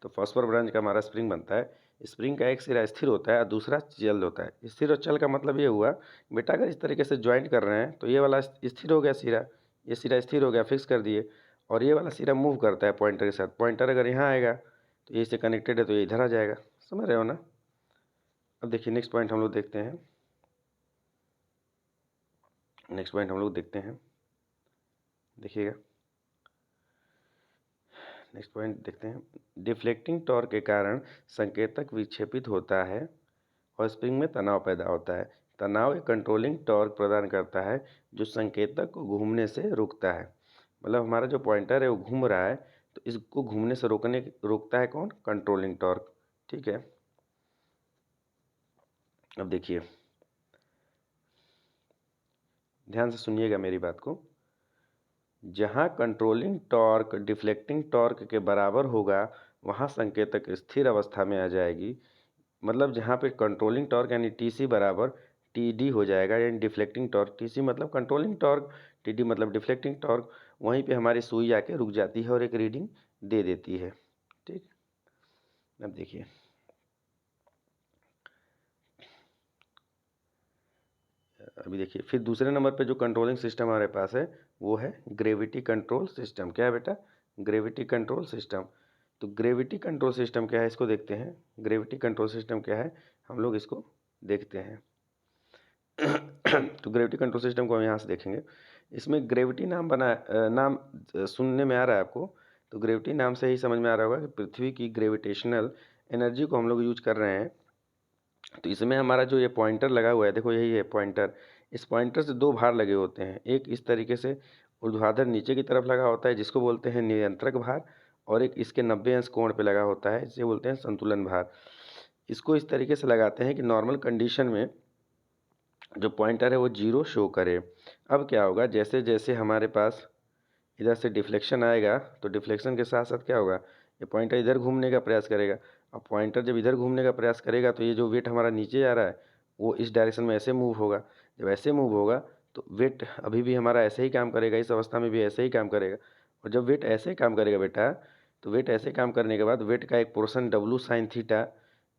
तो फॉस्फर ब्रांज का हमारा स्प्रिंग बनता है। स्प्रिंग का एक सिरा स्थिर होता है और दूसरा चल होता है। स्थिर और चल का मतलब ये हुआ, बेटा अगर इस तरीके से ज्वाइंट कर रहे हैं तो ये वाला स्थिर हो गया सिरा, ये सिरा स्थिर हो गया, फिक्स कर दिए, और ये वाला सिरा मूव करता है पॉइंटर के साथ। पॉइंटर अगर यहाँ आएगा तो ये इससे कनेक्टेड है तो ये इधर आ जाएगा। समझ रहे हो ना। अब देखिए नेक्स्ट पॉइंट हम लोग देखते हैं। नेक्स्ट पॉइंट हम लोग देखते हैं, देखिएगा नेक्स्ट पॉइंट देखते हैं। डिफ्लेक्टिंग टॉर्क के कारण संकेतक विक्षेपित होता है और स्प्रिंग में तनाव पैदा होता है। तनाव एक कंट्रोलिंग टॉर्क प्रदान करता है जो संकेतक को घूमने से रोकता है। मतलब हमारा जो पॉइंटर है वो घूम रहा है तो इसको घूमने से रोकता है कौन, कंट्रोलिंग टॉर्क। ठीक है, अब देखिए ध्यान से सुनिएगा मेरी बात को। जहाँ कंट्रोलिंग टॉर्क डिफ्लेक्टिंग टॉर्क के बराबर होगा वहाँ संकेतक स्थिर अवस्था में आ जाएगी। मतलब जहाँ पे कंट्रोलिंग टॉर्क यानी टीसी बराबर टीडी हो जाएगा, यानी डिफ्लेक्टिंग टॉर्क। टीसी मतलब कंट्रोलिंग टॉर्क, टीडी मतलब डिफ्लेक्टिंग टॉर्क। वहीं पे हमारी सुई आके रुक जाती है और एक रीडिंग दे देती है। ठीक, अब देखिए अभी देखिए फिर दूसरे नंबर पे जो कंट्रोलिंग सिस्टम हमारे पास है वो है ग्रेविटी कंट्रोल सिस्टम। क्या है बेटा, ग्रेविटी कंट्रोल सिस्टम। तो ग्रेविटी कंट्रोल सिस्टम क्या है इसको देखते हैं। ग्रेविटी कंट्रोल सिस्टम क्या है हम लोग इसको देखते हैं। तो ग्रेविटी कंट्रोल सिस्टम को हम यहाँ से देखेंगे। इसमें ग्रेविटी नाम सुनने में आ रहा है आपको, तो ग्रेविटी नाम से ही समझ में आ रहा होगा कि पृथ्वी की ग्रेविटेशनल एनर्जी को हम लोग यूज कर रहे हैं। तो इसमें हमारा जो ये पॉइंटर लगा हुआ है, देखो यही है पॉइंटर। इस पॉइंटर से दो भार लगे होते हैं, एक इस तरीके से ऊर्ध्वाधर नीचे की तरफ लगा होता है जिसको बोलते हैं नियंत्रक भार, और एक इसके 90 अंश कोण पे लगा होता है इसे बोलते हैं संतुलन भार। इसको इस तरीके से लगाते हैं कि नॉर्मल कंडीशन में जो पॉइंटर है वो 0 शो करे। अब क्या होगा, जैसे जैसे हमारे पास इधर से डिफ्लेक्शन आएगा तो डिफ्लेक्शन के साथ साथ क्या होगा, ये पॉइंटर इधर घूमने का प्रयास करेगा। अब पॉइंटर जब इधर घूमने का प्रयास करेगा तो ये जो वेट हमारा नीचे आ रहा है वो इस डायरेक्शन में ऐसे मूव होगा। जब ऐसे मूव होगा तो वेट अभी भी हमारा ऐसे ही काम करेगा, इस अवस्था में भी ऐसे ही काम करेगा। और जब वेट ऐसे काम करेगा बेटा, तो वेट ऐसे काम करने के बाद वेट का एक पोर्शन डब्लू साइन थीटा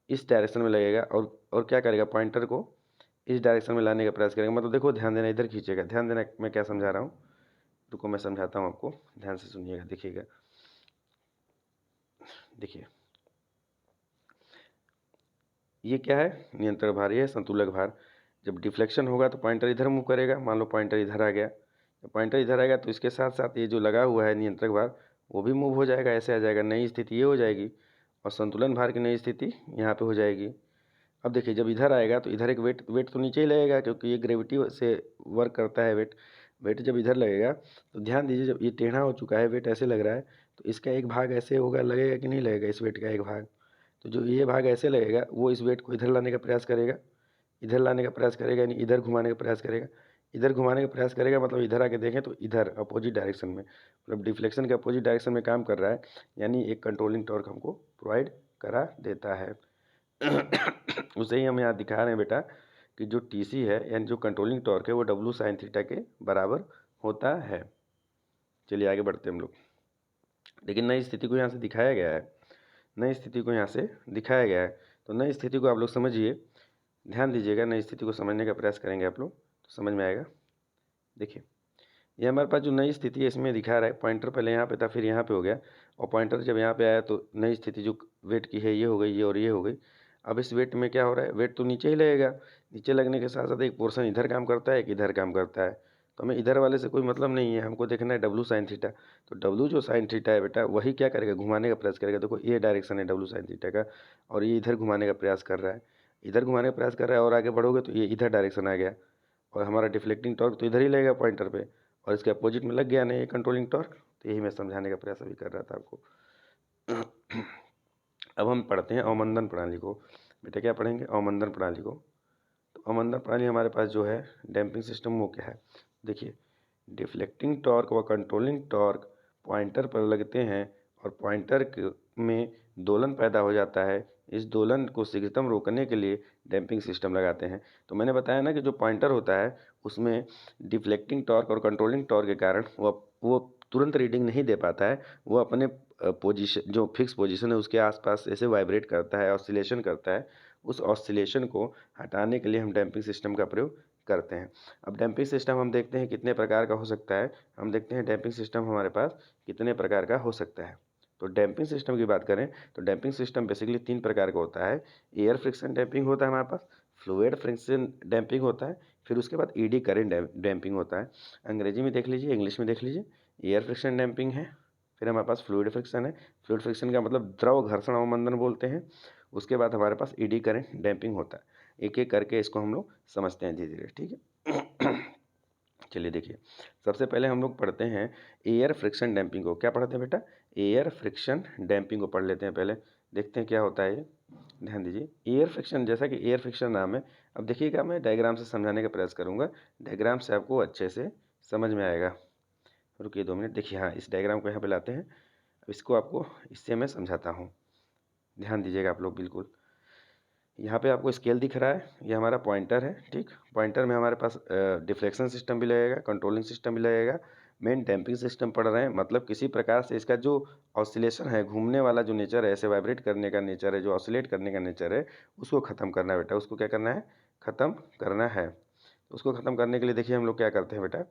इस डायरेक्शन में लगेगा, और क्या करेगा, पॉइंटर को इस डायरेक्शन में लाने का प्रयास करेगा। मतलब देखो ध्यान देना, इधर खींचेगा। ध्यान देना मैं क्या समझा रहा हूँ, रुको मैं समझाता हूँ आपको, ध्यान से सुनिएगा। देखिएगा, देखिए ये क्या है, नियंत्रण भार, ये है संतुलक भार। जब डिफ्लेक्शन होगा तो पॉइंटर इधर मूव करेगा। मान लो पॉइंटर इधर आ गया, जब पॉइंटर इधर आएगा तो इसके साथ साथ ये जो लगा हुआ है नियंत्रक भार वो भी मूव हो जाएगा, ऐसे आ जाएगा। नई स्थिति ये हो जाएगी और संतुलन भार की नई स्थिति यहाँ पे हो जाएगी। अब देखिए जब इधर आएगा तो इधर एक वेट तो नीचे ही लगेगा क्योंकि ये ग्रेविटी से वर्क करता है। वेट जब इधर लगेगा तो ध्यान दीजिए, जब ये टेढ़ा हो चुका है, वेट ऐसे लग रहा है, तो इसका एक भाग ऐसे होगा, लगेगा कि नहीं लगेगा, इस वेट का एक भाग। तो जो ये भाग ऐसे लगेगा वो इस वेट को इधर लाने का प्रयास करेगा, इधर लाने का प्रयास करेगा, यानी इधर घुमाने का प्रयास करेगा। इधर घुमाने का प्रयास करेगा मतलब इधर आके देखें तो इधर अपोजिट डायरेक्शन में, मतलब डिफ्लेक्शन के अपोजिट डायरेक्शन में काम कर रहा है, यानी एक कंट्रोलिंग टॉर्क हमको प्रोवाइड करा देता है। उसे ही हम यहाँ दिखा रहे हैं बेटा कि जो टीसी है यानी जो कंट्रोलिंग टॉर्क है वो डब्लू साइन थीटा के बराबर होता है। चलिए आगे बढ़ते हैं हम लोग। लेकिन नई स्थिति को यहाँ से दिखाया गया है, नई स्थिति को यहाँ से दिखाया गया है। तो नई स्थिति को आप लोग समझिए, ध्यान दीजिएगा, नई स्थिति को समझने का प्रयास करेंगे आप लोग तो समझ में आएगा। देखिए ये हमारे पास जो नई स्थिति है इसमें दिखा रहा है, पॉइंटर पहले यहाँ पे था फिर यहाँ पे हो गया, और पॉइंटर जब यहाँ पे आया तो नई स्थिति जो वेट की है ये हो गई, ये और ये हो गई। अब इस वेट में क्या हो रहा है, वेट तो नीचे ही लगेगा, नीचे लगने के साथ साथ एक पोर्शन इधर काम करता है, एक इधर काम करता है। तो हमें इधर वाले से कोई मतलब नहीं है, हमको देखना है डब्लू साइन थीटा। तो डब्लू जो साइन थीटा है बेटा वही क्या करेगा, घुमाने का प्रयास करेगा। देखो ये डायरेक्शन है डब्लू साइन थीटा का, और ये इधर घुमाने का प्रयास कर रहा है, इधर घुमाने का प्रयास कर रहा है। और आगे बढ़ोगे तो ये इधर डायरेक्शन आ गया, और हमारा डिफ्लेक्टिंग टॉर्क तो इधर ही लगेगा पॉइंटर पे, और इसके अपोजिट में लग गया नहीं ये कंट्रोलिंग टॉर्क। तो यही मैं समझाने का प्रयास अभी कर रहा था आपको। अब हम पढ़ते हैं अवमंदन प्रणाली को। बेटा क्या पढ़ेंगे, अवमंदन प्रणाली को। तो अवमंदन प्रणाली हमारे पास जो है डैम्पिंग सिस्टम वो क्या है, देखिए डिफ्लेक्टिंग टॉर्क व कंट्रोलिंग टॉर्क पॉइंटर पर लगते हैं और पॉइंटर में दोलन पैदा हो जाता है। इस दोलन को शीघ्रतम रोकने के लिए डैम्पिंग सिस्टम लगाते हैं। तो मैंने बताया ना कि जो पॉइंटर होता है उसमें डिफ्लेक्टिंग टॉर्क और कंट्रोलिंग टॉर्क के कारण वो तुरंत रीडिंग नहीं दे पाता है। वो अपने पोजीशन जो फिक्स पोजीशन है उसके आसपास ऐसे वाइब्रेट करता है, ऑसिलेशन करता है। उस ऑसिलेशन को हटाने के लिए हम डैम्पिंग सिस्टम का प्रयोग करते हैं। अब डैम्पिंग सिस्टम हम देखते हैं कितने प्रकार का हो सकता है। हम देखते हैं डैम्पिंग सिस्टम हमारे पास कितने प्रकार का हो सकता है। तो डैम्पिंग सिस्टम की बात करें तो डैम्पिंग सिस्टम बेसिकली 3 प्रकार का होता है। एयर फ्रिक्शन डैम्पिंग होता है हमारे पास, फ्लूइड फ्रिक्शन डैम्पिंग होता है, फिर उसके बाद ईडी करंट डैम्पिंग होता है। अंग्रेजी में देख लीजिए, इंग्लिश में देख लीजिए। एयर फ्रिक्शन डैम्पिंग है, फिर हमारे पास फ्लूइड फ्रिक्शन है। फ्लूइड फ्रिक्शन का मतलब द्रव घर्षण अवमंदन बोलते हैं। उसके बाद हमारे पास ईडी करंट डैम्पिंग होता है। एक एक करके इसको हम लोग समझते हैं धीरे धीरे, ठीक है। चलिए देखिए, सबसे पहले हम लोग पढ़ते हैं एयर फ्रिक्शन डैम्पिंग को। क्या पढ़ते हैं बेटा? एयर फ्रिक्शन डैम्पिंग को पढ़ लेते हैं पहले, देखते हैं क्या होता है ये। ध्यान दीजिए, एयर फ्रिक्शन, जैसा कि एयर फ्रिक्शन नाम है। अब देखिएगा, मैं डायग्राम से समझाने का प्रयास करूंगा, डायग्राम से आपको अच्छे से समझ में आएगा। रुकिए 2 मिनट, देखिए हाँ, इस डायग्राम को यहाँ पे लाते हैं। अब इसको आपको इससे मैं समझाता हूँ, ध्यान दीजिएगा आप लोग बिल्कुल। यहाँ पे आपको स्केल दिख रहा है, ये हमारा पॉइंटर है, ठीक। पॉइंटर में हमारे पास डिफ्लेक्शन सिस्टम भी लगेगा, कंट्रोलिंग सिस्टम भी लगेगा, मेन डैम्पिंग सिस्टम पढ़ रहे हैं। मतलब किसी प्रकार से इसका जो ऑसिलेशन है, घूमने वाला जो नेचर है, ऐसे वाइब्रेट करने का नेचर है, जो ऑसिलेट करने का नेचर है, उसको ख़त्म करना है बेटा। उसको क्या करना है? ख़त्म करना है। उसको ख़त्म करने के लिए देखिए हम लोग क्या करते हैं बेटा,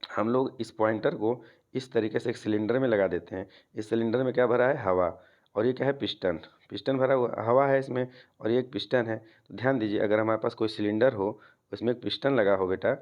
हम लोग इस पॉइंटर को इस तरीके से एक सिलेंडर में लगा देते हैं। इस सिलेंडर में क्या भरा है? हवा। और ये क्या है? पिस्टन। पिस्टन भरा हुआ हवा है इसमें, और ये एक पिस्टन है। तो ध्यान दीजिए, अगर हमारे पास कोई सिलेंडर हो, उसमें एक पिस्टन लगा हो बेटा,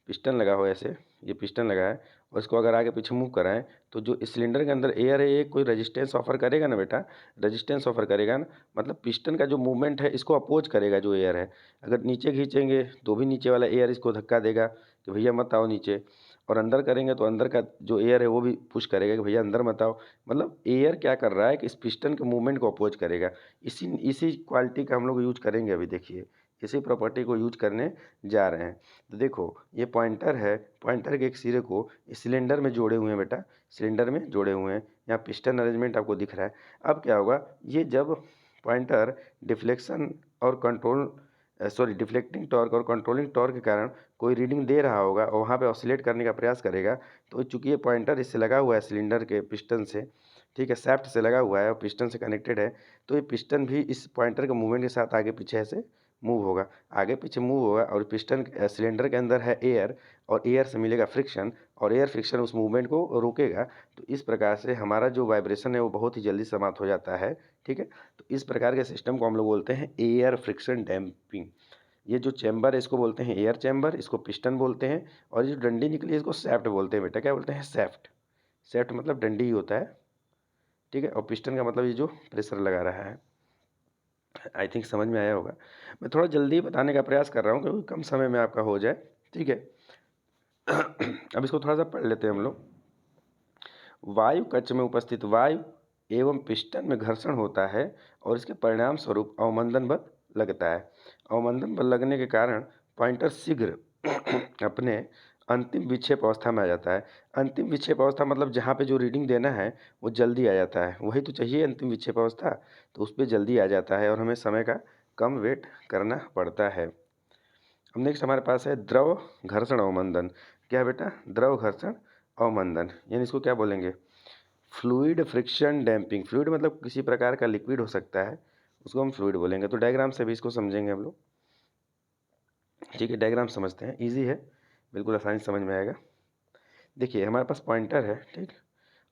पिस्टन लगा हो ऐसे, ये पिस्टन लगा है, और इसको अगर आगे पीछे मूव कराएं तो जो इस सिलेंडर के अंदर एयर है, ये कोई रेजिस्टेंस ऑफर करेगा ना बेटा, रेजिस्टेंस ऑफर करेगा ना। मतलब पिस्टन का जो मूवमेंट है इसको अपोज करेगा जो एयर है। अगर नीचे खींचेंगे तो भी नीचे वाला एयर इसको धक्का देगा कि भैया मत आओ नीचे, और अंदर करेंगे तो अंदर का जो एयर है वो भी पुश करेगा कि भैया अंदर मत आओ। मतलब एयर क्या कर रहा है कि इस पिस्टन के मूवमेंट को अपोज करेगा। इसी इसी क्वालिटी का हम लोग यूज करेंगे अभी, देखिए इसी प्रॉपर्टी को यूज करने जा रहे हैं। तो देखो, ये पॉइंटर है, पॉइंटर के एक सिरे को इस सिलेंडर में जोड़े हुए हैं बेटा, सिलेंडर में जोड़े हुए हैं। यहाँ पिस्टन अरेंजमेंट आपको दिख रहा है। अब क्या होगा, ये जब पॉइंटर डिफ्लेक्शन और कंट्रोल डिफ्लेक्टिंग टॉर्क और कंट्रोलिंग टॉर्क के कारण कोई रीडिंग दे रहा होगा और वहाँ पे ऑसिलेट करने का प्रयास करेगा, तो चूंकि ये पॉइंटर इससे लगा हुआ है सिलेंडर के पिस्टन से, ठीक है, शाफ्ट से लगा हुआ है और पिस्टन से कनेक्टेड है, तो ये पिस्टन भी इस पॉइंटर के मूवमेंट के साथ आगे पीछे ऐसे मूव होगा, आगे पीछे मूव होगा। और पिस्टन सिलेंडर के अंदर है एयर, और एयर से मिलेगा फ्रिक्शन, और एयर फ्रिक्शन उस मूवमेंट को रोकेगा। तो इस प्रकार से हमारा जो वाइब्रेशन है वो बहुत ही जल्दी समाप्त हो जाता है, ठीक है। तो इस प्रकार के सिस्टम को हम लोग बोलते हैं एयर फ्रिक्शन डैम्पिंग। ये जो चैम्बर है इसको बोलते हैं एयर चैम्बर, इसको पिस्टन बोलते हैं। और ये जो डंडी निकली है इसको सैफ्ट बोलते हैं बेटा। क्या बोलते हैं? सैफ्ट। सैफ्ट मतलब डंडी ही होता है, ठीक है। और पिस्टन का मतलब ये जो प्रेशर लगा रहा है। आई थिंक समझ में आया होगा। मैं थोड़ा जल्दी बताने का प्रयास कर रहा हूँ क्योंकि कम समय में आपका हो जाए, ठीक है। अब इसको थोड़ा सा पढ़ लेते हैं हम लोग। वायु कक्ष में उपस्थित वायु एवं पिस्टन में घर्षण होता है और इसके परिणाम स्वरूप अवमंदन बल लगता है। अवमंदन बल लगने के कारण पॉइंटर शीघ्र अपने अंतिम विक्षेप अवस्था में आ जाता है। अंतिम विक्षेप अवस्था मतलब जहाँ पे जो रीडिंग देना है वो जल्दी आ जाता है, वही तो चाहिए अंतिम विक्षेप अवस्था। तो उस पर जल्दी आ जाता है और हमें समय का कम वेट करना पड़ता है। अब नेक्स्ट हमारे पास है द्रव घर्षण अवमंदन। क्या है बेटा? द्रव घर्षण अवमंदन, यानी इसको क्या बोलेंगे? Fluid friction damping. फ्लूइड मतलब किसी प्रकार का लिक्विड हो सकता है, उसको हम फ्लूइड बोलेंगे। तो डायग्राम से भी इसको समझेंगे हम लोग, ठीक है। डायग्राम समझते हैं, इजी है, बिल्कुल आसानी से समझ में आएगा। देखिए हमारे पास पॉइंटर है, ठीक,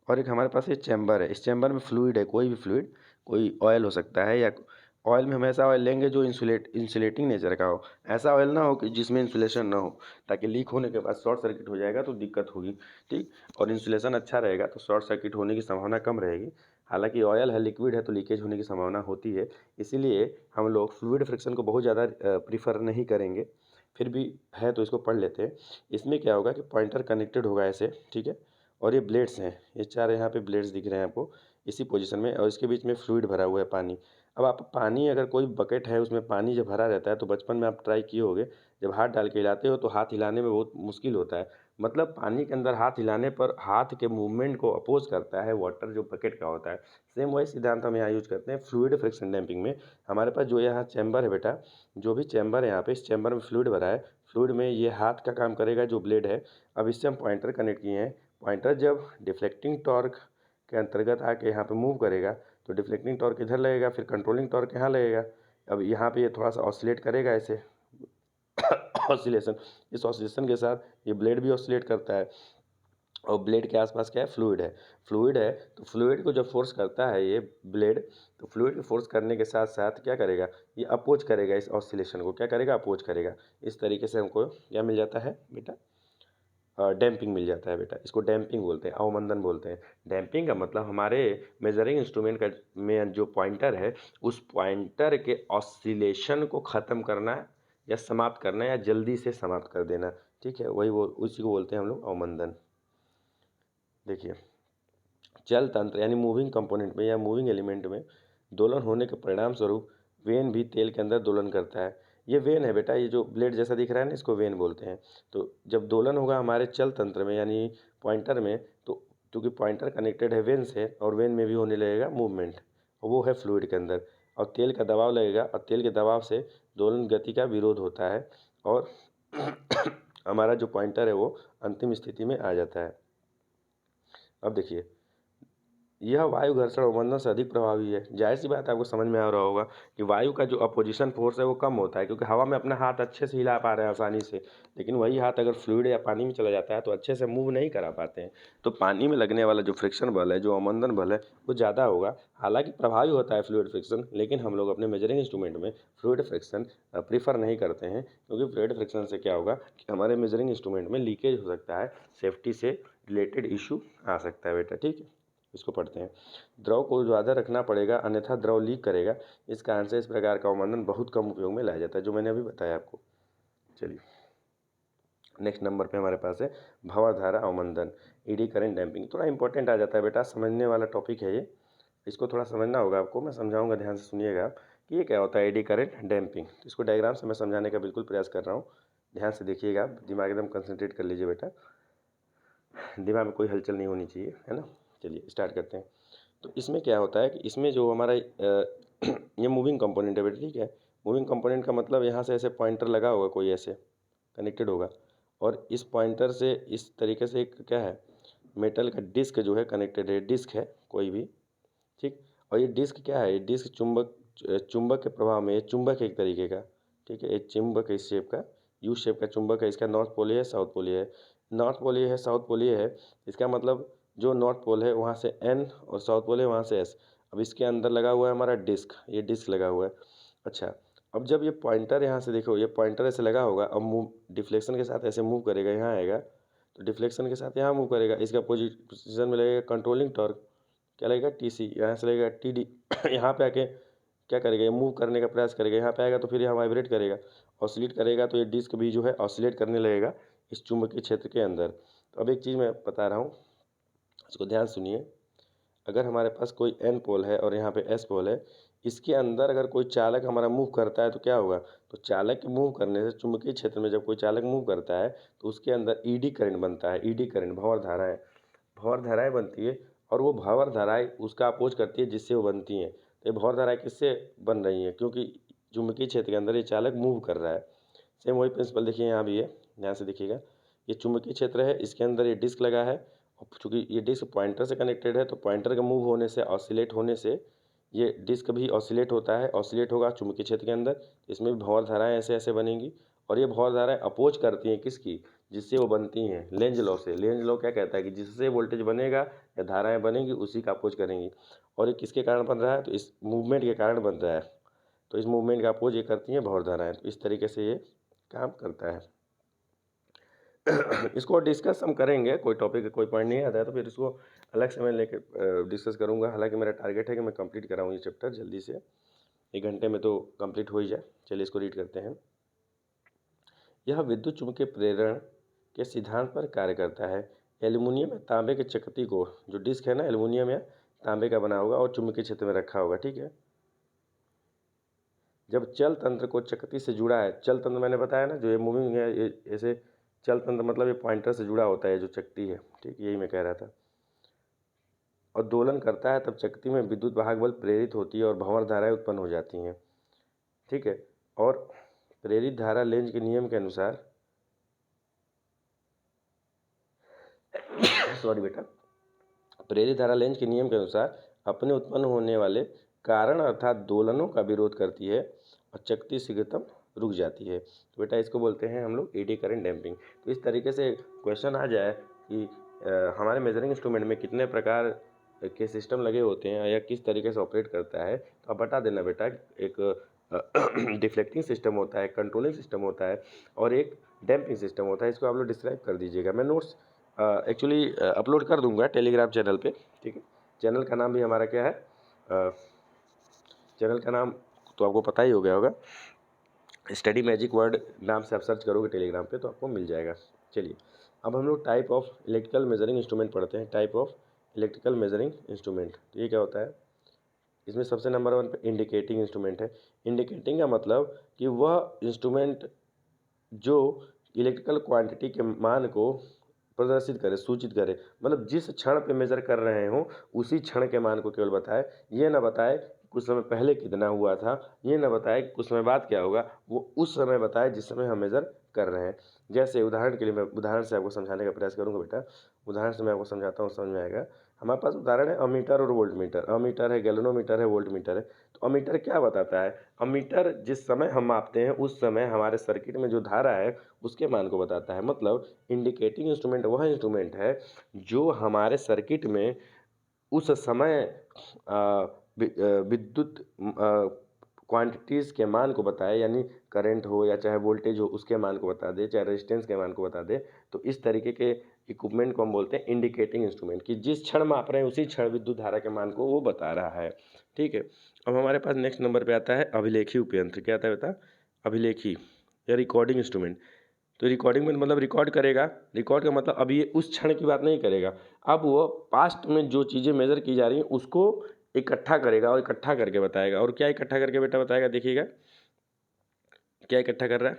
और एक हमारे पास ये चैम्बर है। इस चैम्बर में फ्लूइड है, कोई भी फ्लूइड, कोई ऑयल हो सकता है, या ऑयल में हम ऐसा ऑयल लेंगे जो इंसुलेटिंग नेचर का हो। ऐसा ऑयल ना हो कि जिसमें इंसुलेशन ना हो, ताकि लीक होने के बाद शॉर्ट सर्किट हो जाएगा तो दिक्कत होगी, ठीक। और इंसुलेशन अच्छा रहेगा तो शॉर्ट सर्किट होने की संभावना कम रहेगी। हालांकि ऑयल है, लिक्विड है, तो लीकेज होने की संभावना होती है। इसीलिए हम लोग फ्लूइड फ्रिक्शन को बहुत ज़्यादा प्रीफर नहीं करेंगे, फिर भी है तो इसको पढ़ लेते हैं। इसमें क्या होगा कि पॉइंटर कनेक्टेड होगा ऐसे, ठीक है, और ये ब्लेड्स हैं, ये 4 यहाँ पे ब्लेड्स दिख रहे हैं आपको इसी पोजीशन में, और इसके बीच में फ्लूइड भरा हुआ है, पानी। अब आप पानी, अगर कोई बकेट है उसमें पानी जब भरा रहता है तो बचपन में आप ट्राई किए होंगे, जब हाथ डाल के हिलाते हो तो हाथ हिलाने में बहुत मुश्किल होता है। मतलब पानी के अंदर हाथ हिलाने पर हाथ के मूवमेंट को अपोज करता है वाटर जो बकेट का होता है। सेम वही सिद्धांत हम यहाँ यूज करते हैं फ्लूइड फ्रिक्शन डैम्पिंग में। हमारे पास जो यहाँ चैम्बर है बेटा, जो भी चैम्बर है यहाँ पे, इस चैम्बर में फ्लूइड भरा है, फ्लूइड में ये हाथ का काम करेगा जो ब्लेड है। अब इससे हम पॉइंटर कनेक्ट किए हैं। पॉइंटर जब डिफ्लेक्टिंग टॉर्क के अंतर्गत आके यहाँ पे मूव करेगा तो डिफ्लेक्टिंग टॉर्क इधर लगेगा, फिर कंट्रोलिंग टॉर्क यहाँ लगेगा। अब यहाँ पे ये थोड़ा सा ऑसिलेट करेगा ऐसे ऑसिलेशन, इस ऑसिलेशन के साथ ये ब्लेड भी ऑसिलेट करता है। और ब्लेड के आसपास क्या है, फ्लूइड है। फ्लूइड है तो फ्लूइड को जब फोर्स करता है ये ब्लेड, तो फ्लूइड को फोर्स करने के साथ साथ क्या करेगा, ये अपोज करेगा, इस ऑसिलेशन को क्या करेगा, अपोज करेगा। इस तरीके से हमको क्या मिल जाता है बेटा, डैम्पिंग मिल जाता है बेटा। इसको डैम्पिंग बोलते हैं, अवमंदन बोलते हैं। डैम्पिंग का मतलब हमारे मेजरिंग इंस्ट्रूमेंट का में जो पॉइंटर है, उस पॉइंटर के ऑसिलेशन को ख़त्म करना या समाप्त करना या जल्दी से समाप्त कर देना, ठीक है, वही वो उसी को बोलते हैं हम लोग अवमंदन। देखिए, जल तंत्र यानी मूविंग कंपोनेंट में या मूविंग एलिमेंट में दोलन होने के परिणाम स्वरूप वेन भी तेल के अंदर दोलन करता है। ये वेन है बेटा, ये जो ब्लेड जैसा दिख रहा है ना, इसको वेन बोलते हैं। तो जब दोलन होगा हमारे चल तंत्र में यानी पॉइंटर में, तो क्योंकि पॉइंटर कनेक्टेड है वेन से, और वेन में भी होने लगेगा मूवमेंट, और वो है फ्लूइड के अंदर, और तेल का दबाव लगेगा, और तेल के दबाव से दोलन गति का विरोध होता है, और हमारा जो पॉइंटर है वो अंतिम स्थिति में आ जाता है। अब देखिए, यह वायु घर्षण अवमंदन से अधिक प्रभावी है। जाहिर सी बात है, आपको समझ में आ रहा होगा कि वायु का जो अपोजिशन फोर्स है वो कम होता है, क्योंकि हवा में अपना हाथ अच्छे से हिला पा रहे हैं आसानी से, लेकिन वही हाथ अगर फ्लूइड या पानी में चला जाता है तो अच्छे से मूव नहीं करा पाते हैं। तो पानी में लगने वाला जो फ्रिक्शन बल है, जो अवमंदन बल है, वो ज़्यादा होगा। हालांकि प्रभावी होता है फ्लूइड फ्रिक्शन, लेकिन हम लोग अपने मेजरिंग इंस्ट्रूमेंट में फ्लूइड फ्रिक्शन प्रीफर नहीं करते हैं, क्योंकि फ्लूइड फ्रिक्शन से क्या होगा कि हमारे मेजरिंग इंस्ट्रूमेंट में लीकेज हो सकता है, सेफ्टी से रिलेटेड इशू आ सकता है बेटा, ठीक है। इसको पढ़ते हैं। द्रव को ऊर्ध्वाधर रखना पड़ेगा, अन्यथा द्रव लीक करेगा। इस कारण से इस प्रकार का अवमंदन बहुत कम उपयोग में लाया जाता है, जो मैंने अभी बताया आपको। चलिए, नेक्स्ट नंबर पे हमारे पास है भंवर धारा अवमंदन, ईडी करंट डैम्पिंग। थोड़ा इंपॉर्टेंट आ जाता है बेटा, समझने वाला टॉपिक है ये, इसको थोड़ा समझना होगा आपको। मैं समझाऊंगा, ध्यान से सुनिएगा आप कि ये क्या होता है एडी करंट डैम्पिंग। इसको डायग्राम से मैं समझाने का बिल्कुल प्रयास कर रहा हूँ, ध्यान से देखिएगा आप, दिमाग एकदम कंसंट्रेट कर लीजिए बेटा, दिमाग में कोई हलचल नहीं होनी चाहिए, है ना। चलिए स्टार्ट करते हैं। तो इसमें क्या होता है कि इसमें जो हमारा ये मूविंग कंपोनेंट है बेटा, ठीक है। मूविंग कंपोनेंट का मतलब यहाँ से ऐसे पॉइंटर लगा होगा, कोई ऐसे कनेक्टेड होगा, और इस पॉइंटर से इस तरीके से एक क्या है, मेटल का डिस्क जो है कनेक्टेड है, डिस्क है कोई भी, ठीक। और ये डिस्क क्या है, ये डिस्क चुंबक चुंबक के प्रभाव में, ये चुंबक है एक तरीके का, ठीक है। एक चुंबक है इस शेप का, यू शेप का चुंबक है। इसका नॉर्थ पोल ये है, साउथ पोल ये है, नॉर्थ पोल ये है, साउथ पोल ये है। इसका मतलब जो नॉर्थ पोल है वहाँ से एन और साउथ पोल है वहाँ से एस। अब इसके अंदर लगा हुआ है हमारा डिस्क, ये डिस्क लगा हुआ है। अच्छा, अब जब ये पॉइंटर यहाँ से देखो, ये पॉइंटर ऐसे लगा होगा, अब मूव डिफ्लेक्शन के साथ ऐसे मूव करेगा, यहाँ आएगा तो डिफ्लेक्शन के साथ यहाँ मूव करेगा। इसका पोजीशन में लगेगा कंट्रोलिंग टॉर्क, क्या लगेगा, टी सी, यहाँ से लगेगा टी डी। यहाँ पे आके क्या करेगा, ये मूव करने का प्रयास करेगा, यहाँ पे आएगा तो फिर यहाँ वाइब्रेट करेगा, ऑसिलेट करेगा, तो ये डिस्क भी जो है ऑसिलेट करने लगेगा इस चुंबकीय क्षेत्र के अंदर। तो अब एक चीज़ मैं बता रहा हूँ, इसको ध्यान सुनिए। अगर हमारे पास कोई एन पोल है और यहाँ पे एस पोल है, इसके अंदर अगर कोई चालक हमारा मूव करता है तो क्या होगा, तो चालक के मूव करने से चुंबकीय क्षेत्र में जब कोई चालक मूव करता है तो उसके अंदर ईडी करंट बनता है। ईडी करंट भंवर धाराएं, भंवर धाराएं बनती है, और वो भंवर धाराएं उसका अपोज करती है जिससे वो बनती हैं। तो ये भंवर धाराएं किससे बन रही हैं, क्योंकि चुंबकीय क्षेत्र के अंदर ये चालक मूव कर रहा है। सेम वही प्रिंसिपल देखिए यहाँ भी है, ध्यान से देखिएगा। ये चुंबकीय क्षेत्र है, इसके अंदर ये डिस्क लगा है, और चूँकि ये डिस्क पॉइंटर से कनेक्टेड है तो पॉइंटर का मूव होने से, ऑसिलेट होने से ये डिस्क भी ऑसिलेट होता है, ऑसिलेट होगा चुंबकीय क्षेत्र के अंदर, इसमें भी भंवर धाराएं ऐसे ऐसे बनेंगी। और ये भंवर धाराएं अपोज करती हैं किसकी, जिससे वो बनती हैं, लेंज लॉ से। लेंज लॉ क्या कहता है कि जिससे वोल्टेज बनेगा या धाराएं बनेंगी उसी का अपोज करेंगी। और ये किसके कारण बन रहा है, तो इस मूवमेंट के कारण बन रहा है। तो इस मूवमेंट का अपोज ये करती हैं भंवर धाराएं। तो इस तरीके से ये काम करता है। इसको डिस्कस हम करेंगे, कोई टॉपिक कोई पॉइंट नहीं आता है तो फिर इसको अलग से मैं लेके डिस्कस करूँगा। हालांकि मेरा टारगेट है कि मैं कंप्लीट कराऊँ ये चैप्टर जल्दी से, 1 घंटे में तो कंप्लीट हो ही जाए। चलिए इसको रीड करते हैं। यह विद्युत चुम्बकीय प्रेरण के सिद्धांत पर कार्य करता है। एल्युमिनियम या तांबे के चकती को, जो डिस्क है ना एल्युमिनियम या तांबे का बना होगा और चुंबकीय क्षेत्र में रखा होगा, ठीक है। जब चल तंत्र को चकती से जुड़ा है, चल तंत्र मैंने बताया ना, जो ये मूविंग है, ये ऐसे चल तंत्र मतलब ये पॉइंटर से जुड़ा होता है जो चकती है, ठीक, यही मैं कह रहा था, और दोलन करता है, तब चकती में विद्युत वाहक बल प्रेरित होती है और भंवर धाराएं उत्पन्न हो जाती हैं, ठीक है। और प्रेरित धारा लेंज के नियम के अनुसार सॉरी बेटा, प्रेरित धारा लेंज के नियम के अनुसार अपने उत्पन्न होने वाले कारण अर्थात दोलनों का विरोध करती है और चकती शीघ्रतम रुक जाती है। तो बेटा इसको बोलते हैं हम लोग एडी करंट डैम्पिंग। तो इस तरीके से क्वेश्चन आ जाए कि हमारे मेजरिंग इंस्ट्रूमेंट में कितने प्रकार के सिस्टम लगे होते हैं या किस तरीके से ऑपरेट करता है, तो आप बता देना बेटा। एक डिफ्लेक्टिंग सिस्टम होता है, कंट्रोलिंग सिस्टम होता है और एक डैम्पिंग सिस्टम होता है। इसको आप लोग डिस्क्राइब कर दीजिएगा। मैं नोट्स एक्चुअली अपलोड कर दूंगा टेलीग्राम चैनल पे, ठीक है। चैनल का नाम भी हमारा क्या है, चैनल का नाम तो आपको पता ही हो गया होगा, स्टडी मैजिक वर्ड नाम से आप सर्च करोगे टेलीग्राम पे तो आपको मिल जाएगा। चलिए अब हम लोग type of electrical measuring instrument पढ़ते हैं। Type of electrical measuring instrument, तो ये क्या होता है, इसमें सबसे नंबर 1 पे इंडिकेटिंग इंस्ट्रूमेंट है। इंडिकेटिंग का मतलब कि वह इंस्ट्रूमेंट जो इलेक्ट्रिकल क्वांटिटी के मान को प्रदर्शित करे, सूचित करे, मतलब जिस क्षण पे मेजर कर रहे हो उसी क्षण के मान को केवल बताए। ये ना बताए कुछ समय पहले कितना हुआ था, ये ना बताए कुछ समय बाद क्या होगा, वो उस समय बताए जिस समय हम मेजर कर रहे हैं। जैसे उदाहरण के लिए मैं उदाहरण से आपको समझाने का प्रयास करूंगा बेटा। उदाहरण से मैं आपको समझाता हूँ, समझ में आएगा। हमारे पास उदाहरण है अमीटर और वोल्ट मीटर। अमीटर है, गैल्वेनोमीटर है, वोल्ट मीटर है। तो अमीटर क्या बताता है, अमीटर जिस समय हम मापते हैं उस समय हमारे सर्किट में जो धारा है उसके मान को बताता है। मतलब इंडिकेटिंग इंस्ट्रूमेंट वह इंस्ट्रूमेंट है जो हमारे सर्किट में उस समय विद्युत क्वांटिटीज़ के मान को बताए, यानी करंट हो या चाहे वोल्टेज हो उसके मान को बता दे, चाहे रेजिस्टेंस के मान को बता दे। तो इस तरीके के इक्विपमेंट को हम बोलते हैं इंडिकेटिंग इंस्ट्रूमेंट, कि जिस क्षण माप रहे हैं उसी क्षण विद्युत धारा के मान को वो बता रहा है, ठीक है। अब हमारे पास नेक्स्ट नंबर पे आता है अभिलेखी उपयंत्र। क्या आता है बेटा, अभिलेखी या रिकॉर्डिंग इंस्ट्रूमेंट। तो रिकॉर्डिंग में मतलब रिकॉर्ड करेगा। रिकॉर्ड का मतलब अब ये उस क्षण की बात नहीं करेगा, अब वो पास्ट में जो चीज़ें मेजर की जा रही हैं उसको इकट्ठा करेगा और इकट्ठा करके बताएगा। और क्या इकट्ठा करके बेटा बताएगा, देखिएगा क्या इकट्ठा कर रहा है।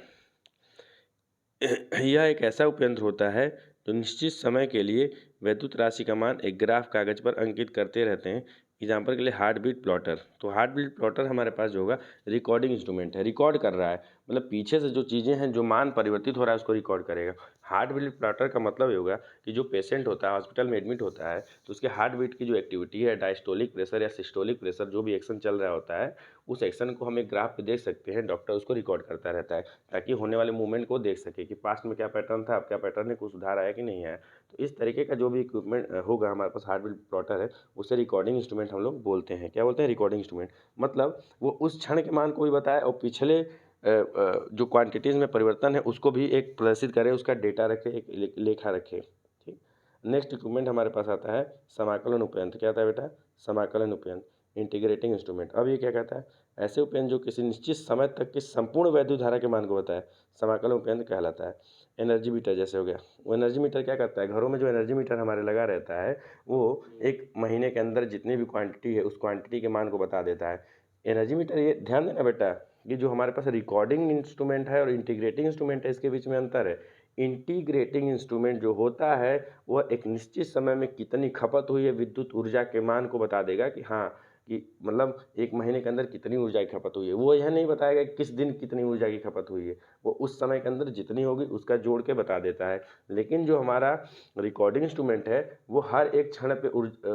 यह एक ऐसा उपयंत्र होता है जो निश्चित समय के लिए वैद्युत राशि का मान एक ग्राफ कागज पर अंकित करते रहते हैं। एग्जाम्पल के लिए हार्ट बीट प्लॉटर। तो हार्ट बीट प्लॉटर हमारे पास जो होगा रिकॉर्डिंग इंस्ट्रूमेंट है, रिकॉर्ड कर रहा है, मतलब पीछे से जो चीज़ें हैं, जो मान परिवर्तित हो रहा है उसको रिकॉर्ड करेगा। हार्ट बीट प्लॉटर का मतलब ये होगा कि जो पेशेंट होता है, हॉस्पिटल में एडमिट होता है, तो उसके हार्ट बीट की जो एक्टिविटी है, डायस्टोलिक प्रेशर या सिस्टोलिक प्रेशर, जो भी एक्शन चल रहा होता है, उस एक्शन को हम एक ग्राफ पे देख सकते हैं। डॉक्टर उसको रिकॉर्ड करता रहता है ताकि होने वाले मूवमेंट को देख सके कि पास्ट में क्या पैटर्न था, अब क्या पैटर्न है, कुछ सुधार आया कि नहीं आया। तो इस तरीके का जो भी इक्विपमेंट होगा हमारे पास हार्ट बीट प्लॉटर है, उसे रिकॉर्डिंग इंस्ट्रूमेंट हम लोग बोलते हैं। क्या बोलते हैं, रिकॉर्डिंग इंस्ट्रूमेंट। मतलब वो उस क्षण के मान को भी बताए और पिछले जो क्वांटिटीज़ में परिवर्तन है उसको भी एक प्रदर्शित करे, उसका डेटा रखे, एक लेखा रखे, ठीक। नेक्स्ट इक्विपमेंट हमारे पास आता है समाकलन उपयंत्र। क्या आता है बेटा, समाकलन उपयंत्र, इंटीग्रेटिंग इंस्ट्रूमेंट। अब ये क्या कहता है, ऐसे उपयंत्र जो किसी निश्चित समय तक की संपूर्ण वैद्युत धारा के मान को बताए, समाकलन उपयंत्र कहलाता है। एनर्जी मीटर जैसे हो गया, वो एनर्जी मीटर क्या करता है, घरों में जो एनर्जी मीटर हमारे लगा रहता है वो एक महीने के अंदर जितनी भी क्वांटिटी है उस क्वांटिटी के मान को बता देता है। एनर्जी मीटर, ये ध्यान देना बेटा, ये जो हमारे पास रिकॉर्डिंग इंस्ट्रूमेंट है और इंटीग्रेटिंग इंस्ट्रूमेंट है, इसके बीच में अंतर है। इंटीग्रेटिंग इंस्ट्रूमेंट जो होता है वह एक निश्चित समय में कितनी खपत हुई है विद्युत ऊर्जा के मान को बता देगा, कि हाँ, कि मतलब एक महीने के अंदर कितनी ऊर्जा की खपत हुई है। वो यह नहीं बताएगा कि किस दिन कितनी ऊर्जा की खपत हुई है, वो उस समय के अंदर जितनी होगी उसका जोड़ के बता देता है। लेकिन जो हमारा रिकॉर्डिंग इंस्ट्रूमेंट है वो हर एक क्षण पे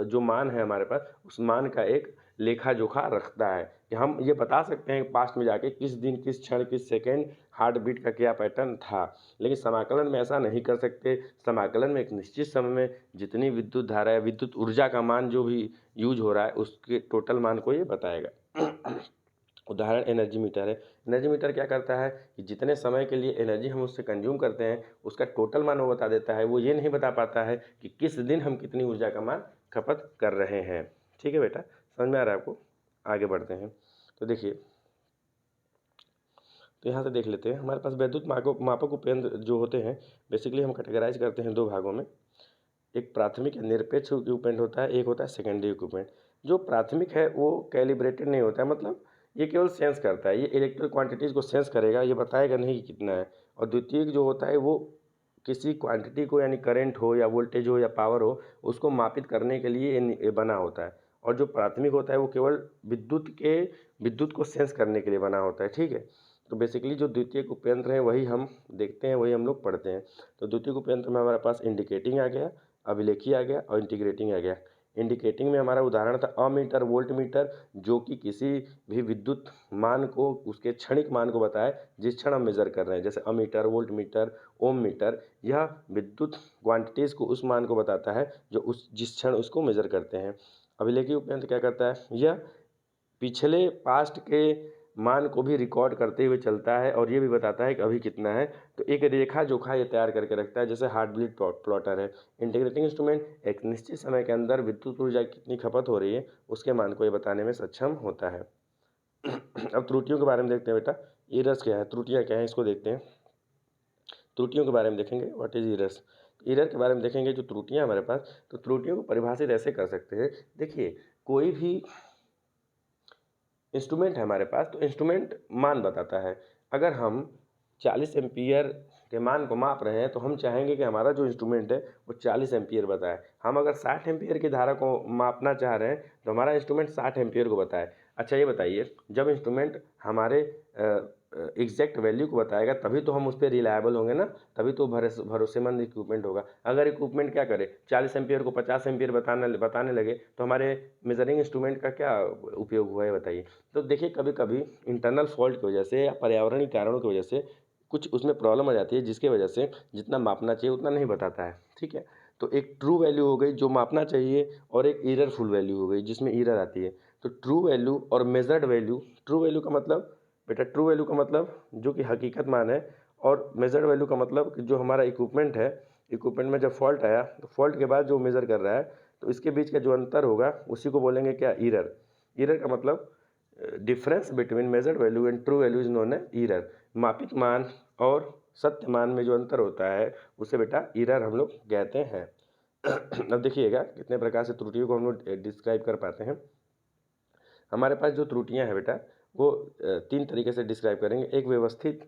जो मान है हमारे पास, उस मान का एक लेखा जोखा रखता है, कि हम ये बता सकते हैं पास्ट में जाके किस दिन, किस क्षण, किस सेकेंड हार्ट बीट का क्या पैटर्न था। लेकिन समाकलन में ऐसा नहीं कर सकते। समाकलन में एक निश्चित समय में जितनी विद्युत धारा है, विद्युत ऊर्जा का मान जो भी यूज हो रहा है उसके टोटल मान को ये बताएगा। उदाहरण एनर्जी मीटर है। एनर्जी मीटर क्या करता है कि जितने समय के लिए एनर्जी हम उससे कंज्यूम करते हैं उसका टोटल मान वो बता देता है। वो ये नहीं बता पाता है कि किस दिन हम कितनी ऊर्जा का मान खपत कर रहे हैं। ठीक है बेटा, समझ में आ रहा है आपको। आगे बढ़ते हैं तो देखिए, तो यहाँ से देख लेते हैं हमारे पास वैद्युत मापक उपयंत्र जो होते हैं, बेसिकली हम कैटेगराइज करते हैं दो भागों में। एक प्राथमिक या निरपेक्ष इक्विपमेंट होता है, एक होता है सेकेंडरी इक्विपमेंट। जो प्राथमिक है वो कैलिब्रेटेड नहीं होता है, मतलब ये केवल सेंस करता है, ये इलेक्ट्रिकल क्वांटिटीज़ को सेंस करेगा, ये बताएगा नहीं कि कितना है। और द्वितीयक जो होता है वो किसी क्वांटिटी को, यानी करंट हो या वोल्टेज हो या पावर हो, उसको मापित करने के लिए ये बना होता है। और जो प्राथमिक होता है वो केवल विद्युत को सेंस करने के लिए बना होता है, ठीक है। तो बेसिकली जो द्वितीयक उपयंत्र है वही हम देखते हैं, वही हम लोग पढ़ते हैं। तो द्वितीयक उपयंत्र में हमारे पास इंडिकेटिंग आ गया, अभिलेखी आ गया और इंटीग्रेटिंग आ गया। इंडिकेटिंग में हमारा उदाहरण था अमीटर, वोल्ट मीटर, जो कि किसी भी विद्युत मान को, उसके क्षणिक मान को बताए जिस क्षण हम मेजर कर रहे हैं, जैसे अमीटर, वोल्ट मीटर, ओम मीटर। यह विद्युत क्वांटिटीज़ को, उस मान को बताता है जो जिस क्षण उसको मेजर करते हैं। अभिलेखी उपयंत्र क्या करता है, यह पिछले पास्ट के मान को भी रिकॉर्ड करते हुए चलता है और ये भी बताता है कि अभी कितना है। तो एक रेखा जोखा ये तैयार करके रखता है, जैसे हार्ट बीट प्लॉटर है। इंटीग्रेटिंग इंस्ट्रूमेंट एक निश्चित समय के अंदर विद्युत ऊर्जा कितनी खपत हो रही है उसके मान को ये बताने में सक्षम होता है। अब त्रुटियों के बारे में देखते हैं बेटा। एरर्स क्या है, त्रुटियाँ क्या है, इसको देखते हैं। त्रुटियों के बारे में देखेंगे, व्हाट इज एरर्स। एरर के बारे में देखेंगे, जो त्रुटियाँ हमारे पास, तो त्रुटियों को परिभाषित ऐसे कर सकते हैं। देखिए, कोई भी इंस्ट्रूमेंट है हमारे पास, तो इंस्ट्रूमेंट मान बताता है। अगर हम 40 एम्पियर के मान को माप रहे हैं तो हम चाहेंगे कि हमारा जो इंस्ट्रूमेंट है वो 40 एम्पियर बताए। हम अगर 60 एम्पियर की धारा को मापना चाह रहे हैं तो हमारा इंस्ट्रूमेंट 60 एम्पियर को बताए। अच्छा ये बताइए, जब इंस्ट्रूमेंट हमारे एग्जैक्ट वैल्यू को बताएगा तभी तो हम उस पर रिलायबल होंगे ना, तभी तो भरोसेमंद इक्विपमेंट होगा। अगर इक्विपमेंट क्या करे, 40 एम्पियर को 50 एम्पियर बताने लगे तो हमारे मेजरिंग इंस्ट्रूमेंट का क्या उपयोग हुआ है बताइए। तो देखिए, कभी कभी इंटरनल फॉल्ट की वजह से या पर्यावरणीय कारणों की वजह से कुछ उसमें प्रॉब्लम आ जाती है, जिसके वजह से जितना मापना चाहिए उतना नहीं बताता है, ठीक है। तो एक ट्रू वैल्यू हो गई जो मापना चाहिए, और एक एररफुल वैल्यू हो गई जिसमें एरर आती है। तो ट्रू वैल्यू और मेजर्ड वैल्यू, ट्रू वैल्यू का मतलब बेटा, ट्रू वैल्यू का मतलब जो कि हकीकत मान है, और मेजर्ड वैल्यू का मतलब कि जो हमारा इक्विपमेंट है, इक्विपमेंट में जब फॉल्ट आया तो फॉल्ट के बाद जो मेज़र कर रहा है तो इसके बीच का जो अंतर होगा उसी को बोलेंगे क्या, एरर। एरर का मतलब difference between measured value and true value is known है एरर। मापित मान और सत्य मान में जो अंतर होता है उसे बेटा एरर हम लोग कहते हैं। अब देखिएगा कितने प्रकार से त्रुटियों को हम लोग डिस्क्राइब कर पाते हैं। हमारे पास जो त्रुटियां हैं बेटा वो 3 तरीके से डिस्क्राइब करेंगे। एक व्यवस्थित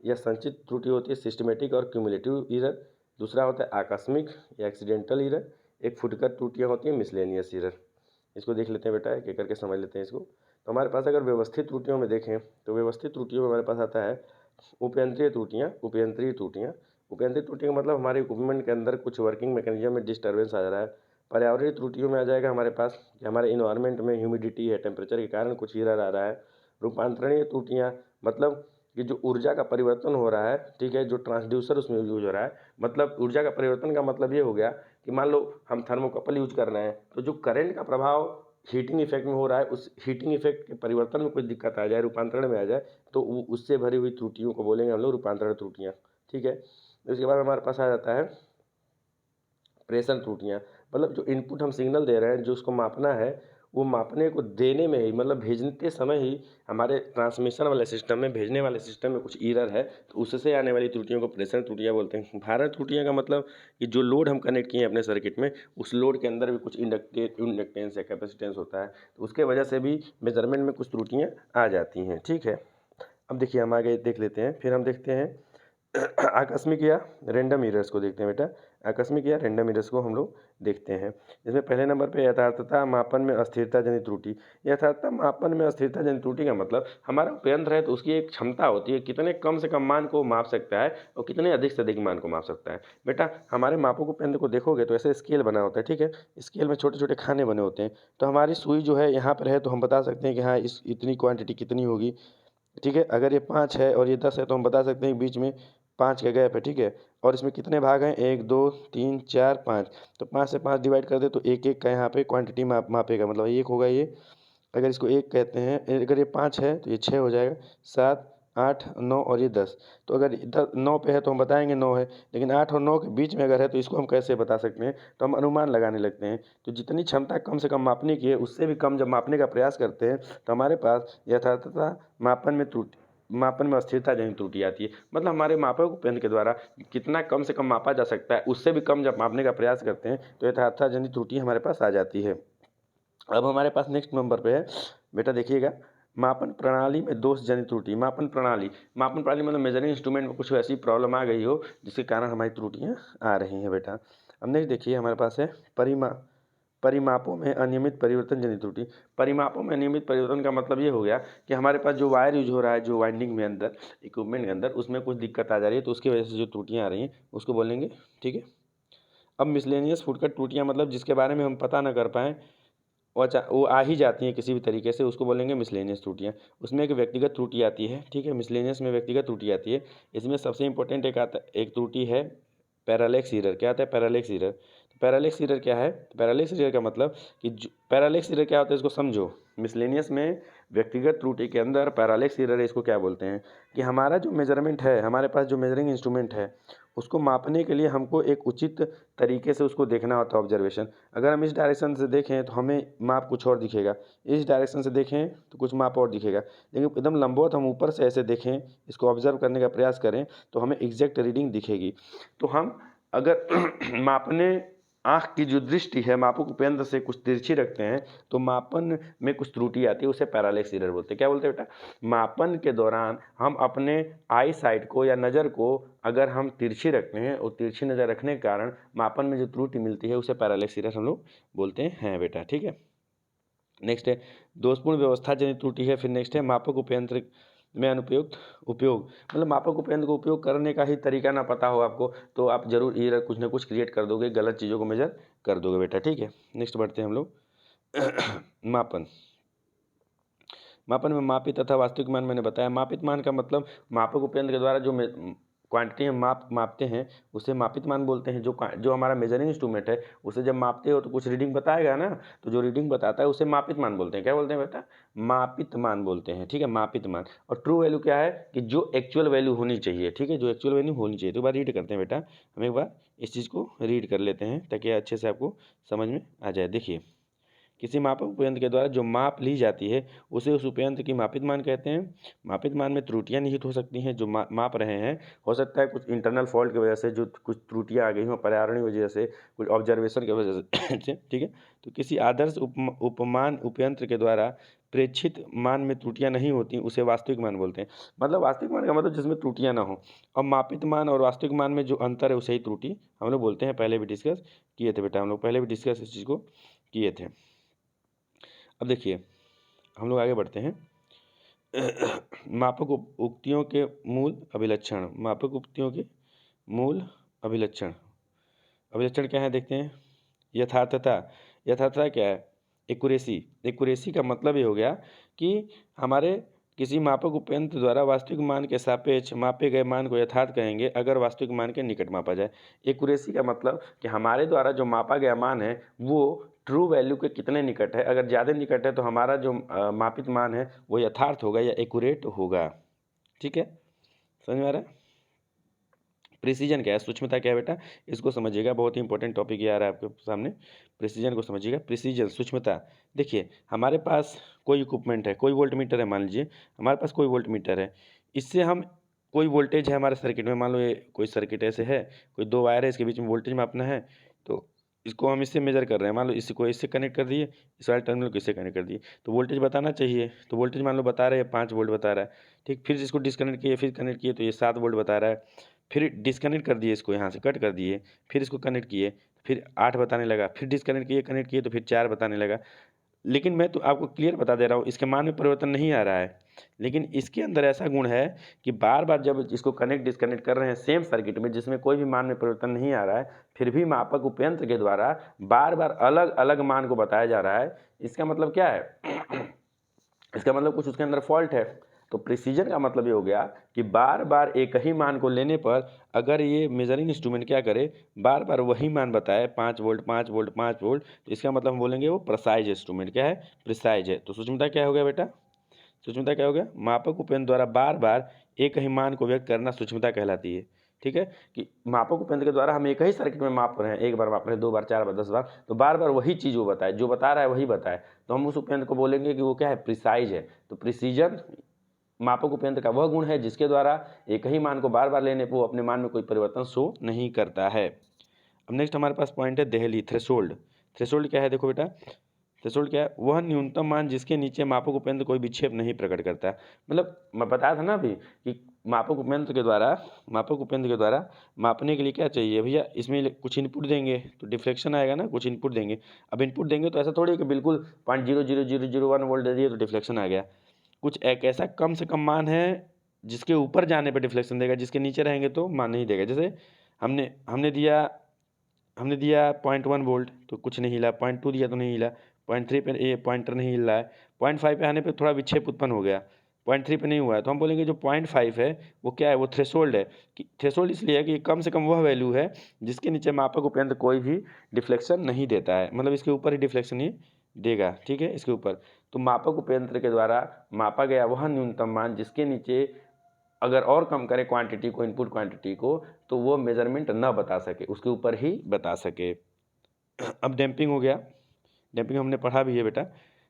या संचित त्रुटि होती है, सिस्टमेटिक और क्यूमुलेटिव एरर। दूसरा होता है आकस्मिक या एक्सीडेंटल एरर। एक फुटकर त्रुटियां होती हैं, मिसलेनियस एरर। इसको देख लेते हैं बेटा, एक करके समझ लेते हैं इसको। तो हमारे पास अगर व्यवस्थित त्रुटियों में देखें तो व्यवस्थित त्रुटियों में हमारे पास आता है उपयंत्रीय त्रुटियाँ। उपयंत्रीय त्रुटियाँ, उपयंत्रीय त्रुटियों का मतलब हमारे इक्विपमेंट के अंदर कुछ वर्किंग मैकेनिज्म में डिस्टर्बेंस आ रहा है। पर्यावरणीय त्रुटियों में आ जाएगा हमारे पास कि हमारे इन्वायरमेंट में ह्यूमिडिटी है, टेम्परेचर के कारण कुछ एरर आ रहा है। रूपांतरणीय त्रुटियाँ मतलब कि जो ऊर्जा का परिवर्तन हो रहा है, ठीक है, जो ट्रांसड्यूसर उसमें यूज हो रहा है। मतलब ऊर्जा का परिवर्तन का मतलब ये हो गया कि मान लो हम थर्मोकपल यूज कर रहे हैं तो जो करंट का प्रभाव हीटिंग इफेक्ट में हो रहा है, उस हीटिंग इफेक्ट के परिवर्तन में कुछ दिक्कत आ जाए, रूपांतरण में आ जाए, तो उससे भरी हुई त्रुटियों को बोलेंगे हम लोग रूपांतरण त्रुटियाँ, ठीक है। इसके बाद हमारे पास आ जाता है प्रेषण त्रुटियाँ। मतलब जो इनपुट हम सिग्नल दे रहे हैं, जो उसको मापना है, वो मापने को देने में ही, मतलब भेजते समय ही हमारे ट्रांसमिशन वाले सिस्टम में, भेजने वाले सिस्टम में कुछ एरर है, तो उससे आने वाली त्रुटियों को प्रेषण त्रुटियाँ बोलते हैं। भारण त्रुटियाँ का मतलब कि जो लोड हम कनेक्ट किए हैं अपने सर्किट में, उस लोड के अंदर भी कुछ इंडक्टेंस या कैपेसिटेंस होता है, तो उसके वजह से भी मेजरमेंट में कुछ त्रुटियाँ आ जाती हैं, ठीक है। अब देखिए हम आगे देख लेते हैं, फिर हम देखते हैं आकस्मिक या रैंडम एरर्स को देखते हैं बेटा। आकस्मिक या रैंडम एरर्स को हम लोग देखते हैं। इसमें पहले नंबर पे यथार्थता मापन में अस्थिरता जनित त्रुटि। यथार्थता मापन में अस्थिरता जनित त्रुटि का मतलब हमारा उपयंत्र है तो उसकी एक क्षमता होती है, कितने कम से कम मान को माप सकता है और कितने अधिक से अधिक मान को माप सकता है। बेटा हमारे मापों को उपयंत्र को देखोगे तो ऐसे स्केल बना होता है, ठीक है। स्केल में छोटे छोटे खाने बने होते हैं, तो हमारी सुई जो है यहाँ पर है तो हम बता सकते हैं कि हाँ इस इतनी क्वान्टिटी कितनी होगी, ठीक है। अगर ये 5 है और ये 10 है तो हम बता सकते हैं बीच में 5 का गैप है, ठीक है। और इसमें कितने भाग हैं, 1 2 3 4 5, तो 5 से 5 डिवाइड कर दे तो एक एक का यहाँ पे क्वांटिटी मापेगा, मतलब एक होगा ये। अगर इसको एक कहते हैं, अगर ये 5 है तो ये 6 हो जाएगा, 7 8 9 और ये 10। तो अगर इधर 9 पे है तो हम बताएंगे 9 है, लेकिन 8 और 9 के बीच में अगर है तो इसको हम कैसे बता सकते हैं, तो हम अनुमान लगाने लगते हैं। तो जितनी क्षमता कम से कम मापने की है उससे भी कम जब मापने का प्रयास करते हैं तो हमारे पास यथार्थता मापन में अस्थिरता जनित त्रुटि आती है। मतलब हमारे मापक उपयंत्र के द्वारा कितना कम से कम मापा जा सकता है उससे भी कम जब मापने का प्रयास करते हैं तो यथार्थता जनित त्रुटि हमारे पास आ जाती है। अब हमारे पास नेक्स्ट नंबर पे है बेटा, देखिएगा मापन प्रणाली में दोष जनित त्रुटि। मापन प्रणाली मतलब मेजरिंग इंस्ट्रूमेंट में कुछ ऐसी प्रॉब्लम आ गई हो जिसके कारण हमारी त्रुटियाँ आ रही हैं बेटा। अब नेक्स्ट देखिए हमारे पास है परिमापों में अनियमित परिवर्तन जनित त्रुटि। परिमापों में अनियमित परिवर्तन का मतलब ये हो गया कि हमारे पास जो वायर यूज हो रहा है, जो वाइंडिंग में अंदर इक्विपमेंट के अंदर, उसमें कुछ दिक्कत आ जा रही है, तो उसकी वजह से जो त्रुटियाँ आ रही हैं उसको बोलेंगे, ठीक है। अब मिसलेनियस फुटकट त्रुटियाँ मतलब जिसके बारे में हम पता ना कर पाएँ, वो आ ही जाती हैं किसी भी तरीके से, उसको बोलेंगे मिसलेनियस त्रुटियाँ। उसमें एक व्यक्तिगत त्रुटि आती है, ठीक है। मिसलेनियस में व्यक्तिगत त्रुटि आती है। इसमें सबसे इंपॉर्टेंट एक त्रुटि है पैरालेक्स एरर। क्या आता है पैरालेक्स एरर? पैरालेक्स एरर क्या है? पैरालेक्स एरर का मतलब कि पैरालेक्स एरर क्या होता है इसको समझो। मिसलेनियस में व्यक्तिगत त्रुटि के अंदर पैरालेक्स एरर इसको क्या बोलते हैं कि हमारा जो मेजरमेंट है, हमारे पास जो मेजरिंग इंस्ट्रूमेंट है, उसको मापने के लिए हमको एक उचित तरीके से उसको देखना होता है, ऑब्जर्वेशन। अगर हम इस डायरेक्शन से देखें तो हमें माप कुछ और दिखेगा, इस डायरेक्शन से देखें तो कुछ माप और दिखेगा, लेकिन एकदम लंबवत हम ऊपर से ऐसे देखें, इसको ऑब्जर्व करने का प्रयास करें तो हमें एग्जैक्ट रीडिंग दिखेगी। तो हम अगर मापने आँख की जो दृष्टि है मापक उपयंत्र से कुछ तिरछी रखते हैं तो मापन में कुछ त्रुटि आती है, उसे पैरालेक्स एरर बोलते हैं। क्या बोलते हैं बेटा? मापन के दौरान हम अपने आई साइट को या नज़र को अगर हम तिरछी रखते हैं और तिरछी नज़र रखने के कारण मापन में जो त्रुटि मिलती है उसे पैरालेक्स एरर हम लोग बोलते हैं बेटा, ठीक है। नेक्स्ट है दोषपूर्ण व्यवस्था जनित त्रुटि है। फिर नेक्स्ट है मापक उपयंत्र में अनुपयुक्त उपयोग। मतलब मापक उपयंत्र को उपयोग करने का ही तरीका ना पता हो आपको तो आप जरूर एरर कुछ ना कुछ क्रिएट कर दोगे, गलत चीज़ों को मेजर कर दोगे बेटा, ठीक है। नेक्स्ट बढ़ते हैं हम लोग मापन में मापित तथा वास्तविक मान मैंने बताया। मापित मान का मतलब मापक उपयंत्र के द्वारा जो क्वांटिटी हम मापते हैं उसे मापित मान बोलते हैं। जो हमारा मेजरिंग इंस्ट्रूमेंट है उसे जब मापते हो तो कुछ रीडिंग बताएगा ना, तो जो रीडिंग बताता है उसे मापित मान बोलते हैं। क्या बोलते हैं बेटा? मापित मान बोलते हैं, ठीक है, मापित मान। और ट्रू वैल्यू क्या है कि जो एक्चुअल वैल्यू होनी चाहिए, ठीक है, जो एक्चुअल वैल्यू होनी चाहिए। तो एक बार रीड करते हैं बेटा, हम एक बार इस चीज़ को रीड कर लेते हैं ताकि अच्छे से आपको समझ में आ जाए। देखिए किसी मापक उपयंत्र के द्वारा जो माप ली जाती है उसे उस उपयंत्र की मापित मान कहते हैं। मापित मान में त्रुटियां निहित हो सकती हैं। जो माप रहे हैं, हो सकता है कुछ इंटरनल फॉल्ट की वजह से जो कुछ त्रुटियां आ गई हों, पर्यावरणीय वजह से, कुछ ऑब्जर्वेशन की वजह से ठीक है। तो किसी आदर्श उपमान उपयंत्र के द्वारा प्रेक्षित मान में त्रुटियां नहीं होती उसे वास्तविक मान बोलते हैं। मतलब वास्तविक मान का मतलब जिसमें त्रुटियां ना हो। और मापित मान और वास्तविक मान में जो अंतर है उसे ही त्रुटि हम लोग बोलते हैं। पहले भी डिस्कस किए थे बेटा, हम लोग पहले भी डिस्कस इस चीज़ को किए थे। अब देखिए हम लोग आगे बढ़ते हैं मापक उक्तियों के मूल अभिलक्षण। मापक उक्तियों के मूल अभिलक्षण क्या है देखते हैं। यथार्थता क्या है? एक्यूरेसी का मतलब ये हो गया कि हमारे किसी मापक उपयंत्र द्वारा वास्तविक मान के सापेक्ष मापे गए मान को यथार्थ कहेंगे अगर वास्तविक मान के निकट मापा जाए। एक्यूरेसी का मतलब कि हमारे द्वारा जो मापा गया मान है वो ट्रू वैल्यू के कितने निकट है। अगर ज़्यादा निकट है तो हमारा जो मापित मान है वो यथार्थ होगा या एक्यूरेट होगा, ठीक है। समझ में आ रहा है? प्रिसीजन क्या है? सूक्ष्मता क्या है बेटा? इसको समझिएगा, बहुत ही इंपॉर्टेंट टॉपिक ये आ रहा है आपके सामने। प्रिसीजन को समझिएगा। प्रिसीजन सूक्ष्मता। देखिए हमारे पास कोई इक्विपमेंट है, कोई वोल्टमीटर है, मान लीजिए हमारे पास कोई वोल्टमीटर है। इससे हम कोई वोल्टेज है हमारे सर्किट में, मान लो ये कोई सर्किट ऐसे है, कोई दो वायर है, इसके बीच में वोल्टेज मापना है, तो इसको हम इससे मेजर कर रहे हैं। मान लो इसको इससे कनेक्ट कर दिए, इस वाले टर्मिनल को इससे कनेक्ट कर दिए, तो वोल्टेज बताना चाहिए। तो वोल्टेज मान लो बता रहे हैं 5 वोल्ट बता रहा है, ठीक। फिर इसको डिस्कनेक्ट किए, फिर कनेक्ट किए तो ये 7 वोल्ट बता रहा है। फिर डिस्कनेक्ट कर दिए, इसको यहाँ से कट कर दिए, फिर इसको कनेक्ट किए, फिर 8 बताने लगा, फिर डिस्कनेक्ट किए, कनेक्ट किए तो फिर 4 बताने लगा। लेकिन मैं तो आपको क्लियर बता दे रहा हूँ, इसके मान में परिवर्तन नहीं आ रहा है। लेकिन इसके अंदर ऐसा गुण है कि बार बार जब इसको कनेक्ट डिस्कनेक्ट कर रहे हैं सेम सर्किट में जिसमें कोई भी मान में परिवर्तन नहीं आ रहा है, फिर भी मापक उपयंत्र के द्वारा बार बार अलग अलग मान को बताया जा रहा है। इसका मतलब क्या है? इसका मतलब कुछ उसके अंदर फॉल्ट है। तो प्रिसीजन का मतलब ये हो गया कि बार बार एक ही मान को लेने पर अगर ये मेजरिंग इंस्ट्रूमेंट क्या करे, बार बार वही मान बताए 5 वोल्ट 5 वोल्ट 5 वोल्ट, तो इसका मतलब हम बोलेंगे वो प्रिसाइज इंस्ट्रूमेंट। क्या है? प्रिसाइज है। तो सूक्ष्मता क्या हो गया बेटा? सूक्ष्मता क्या हो गया? मापक उपयंत्र द्वारा बार बार एक ही मान को व्यक्त करना सूक्ष्मता कहलाती है, ठीक है। कि मापक उपयंत्र के द्वारा हम एक ही सर्किट में माप रहे हैं, एक बार माप रहे हैं, 2 बार 4 बार 10 बार, तो बार बार वही चीज़ वो बताए, जो बता रहा है वही बताए, तो हम उस उपयंत्र को बोलेंगे कि वो क्या है? प्रिसाइज है। तो प्रिसीजन मापक उपयंत्र का वह गुण है जिसके द्वारा एक ही मान को बार बार लेने पर वो अपने मान में कोई परिवर्तन शो नहीं करता है। अब नेक्स्ट हमारे पास पॉइंट है देहली, थ्रेशोल्ड। थ्रेशोल्ड क्या है देखो बेटा, थ्रेशोल्ड क्या है? वह न्यूनतम मान जिसके नीचे मापक उपयंत्र कोई विक्षेप नहीं प्रकट करता है। मतलब मैं बताया था ना अभी कि मापक उपयंत्र के द्वारा मापने के लिए क्या चाहिए भैया, इसमें कुछ इनपुट देंगे तो डिफ्लेक्शन आएगा ना, कुछ इनपुट देंगे। अब इनपुट देंगे तो ऐसा थोड़ी है कि बिल्कुल 0.00001 वोल्ट दे दिए तो डिफ्लेक्शन आ गया। कुछ एक ऐसा कम से कम मान है जिसके ऊपर जाने पर डिफ्लेक्शन देगा, जिसके नीचे रहेंगे तो मान नहीं देगा। जैसे हमने दिया 0.1 वोल्ट तो कुछ नहीं हिला, 0.2 दिया तो नहीं हिला, 0.3 पे ये पॉइंटर नहीं हिल रहा है, 0.5 पे आने पे थोड़ा विक्षेप उत्पन्न हो गया, 0.3 पे नहीं हुआ है, तो हम बोलेंगे जो 0.5 है वो क्या है, वो थ्रेशोल्ड है। कि थ्रेशोल्ड इसलिए है कि कम से कम वह वैल्यू है जिसके नीचे मापक उपयंत्र कोई भी डिफ्लेक्शन नहीं देता है, मतलब इसके ऊपर ही डिफ्लेक्शन ही देगा, ठीक है, इसके ऊपर। तो मापक उपयंत्र के द्वारा मापा गया वह न्यूनतम मान जिसके नीचे अगर और कम करें क्वांटिटी को, इनपुट क्वांटिटी को, तो वो मेजरमेंट ना बता सके, उसके ऊपर ही बता सके। अब डैम्पिंग हो गया। डैम्पिंग हमने पढ़ा भी है बेटा।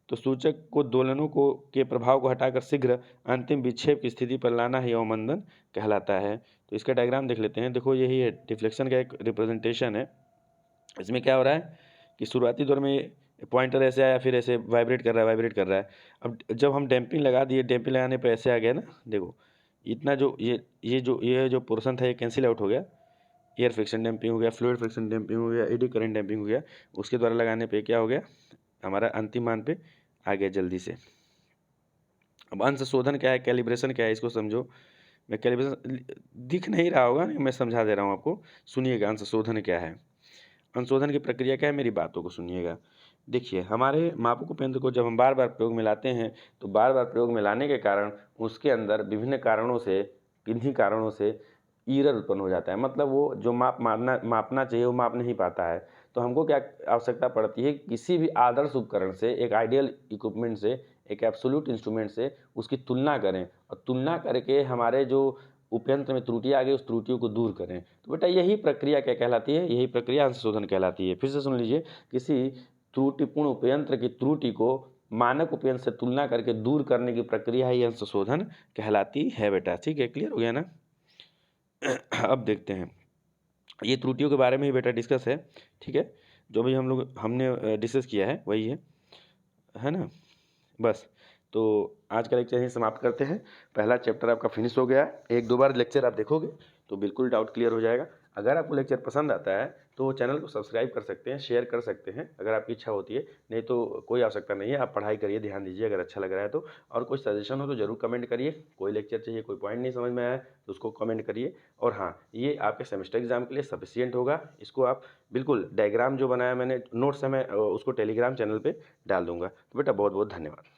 तो सूचक को दोलनों को के प्रभाव को हटाकर शीघ्र अंतिम विक्षेप की स्थिति पर लाना ही अवमंदन कहलाता है। तो इसका डायग्राम देख लेते हैं। देखो यही है, डिफ्लेक्शन का एक रिप्रेजेंटेशन है। इसमें क्या हो रहा है कि शुरुआती दौर में पॉइंटर ऐसे आया, फिर ऐसे वाइब्रेट कर रहा है। अब जब हम डैम्पिंग लगा दिए, डैम्पिंग लगाने पर ऐसे आ गया ना, देखो इतना जो ये जो पोर्शन था ये कैंसिल आउट हो गया। एयर फ्रिक्शन डैम्पिंग हो गया, फ्लूइड फ्रिक्शन डैम्पिंग हो गया, एडी करंट डैम्पिंग हो गया। उसके द्वारा लगाने पे क्या हो गया, हमारा अंतिम मान पे आ गया जल्दी से। अब अंश शोधन क्या है, कैलिब्रेशन क्या है, इसको समझो। मैं कैलिब्रेशन दिख नहीं रहा होगा, मैं समझा दे रहा हूँ आपको, सुनिएगा अंश शोधन क्या है। अंश शोधन की प्रक्रिया क्या है, मेरी बातों को सुनिएगा। देखिए, हमारे मापक उपयंत्र को जब हम बार बार प्रयोग में लाते हैं तो बार बार प्रयोग में लाने के कारण उसके अंदर विभिन्न कारणों से, किन्हीं कारणों से ईरर उत्पन्न हो जाता है। मतलब वो जो मापना चाहिए वो माप नहीं पाता है। तो हमको क्या आवश्यकता पड़ती है, किसी भी आदर्श उपकरण से, एक आइडियल इक्विपमेंट से, एक एब्सोल्यूट इंस्ट्रूमेंट से उसकी तुलना करें, और तुलना करके हमारे जो उपयंत्र में त्रुटियाँ आ गई उस त्रुटियों को दूर करें। तो बेटा यही प्रक्रिया क्या कहलाती है, यही प्रक्रिया अंश शोधन कहलाती है। फिर से सुन लीजिए, किसी त्रुटिपूर्ण उपयंत्र की त्रुटि को मानक उपयंत्र से तुलना करके दूर करने की प्रक्रिया ही अंश शोधन कहलाती है बेटा। ठीक है, क्लियर हो गया ना। अब देखते हैं, ये त्रुटियों के बारे में ही बेटा डिस्कस है। ठीक है, जो भी हमने डिस्कस किया है वही है ना। बस, तो आज का लेक्चर यहीं समाप्त करते हैं। पहला चैप्टर आपका फिनिश हो गया है। एक दो बार लेक्चर आप देखोगे तो बिल्कुल डाउट क्लियर हो जाएगा। अगर आपको लेक्चर पसंद आता है तो चैनल को सब्सक्राइब कर सकते हैं, शेयर कर सकते हैं अगर आपकी इच्छा होती है। नहीं तो कोई आवश्यकता नहीं है, आप पढ़ाई करिए, ध्यान दीजिए अगर अच्छा लग रहा है तो। और कोई सजेशन हो तो ज़रूर कमेंट करिए। कोई लेक्चर चाहिए, कोई पॉइंट नहीं समझ में आया तो उसको कमेंट करिए। और हाँ, ये आपके सेमेस्टर एग्जाम के लिए सफिशियंट होगा। इसको आप बिल्कुल, डायग्राम जो बनाया मैंने नोट्स है, मैं उसको टेलीग्राम चैनल पर डाल दूँगा। तो बेटा बहुत बहुत धन्यवाद।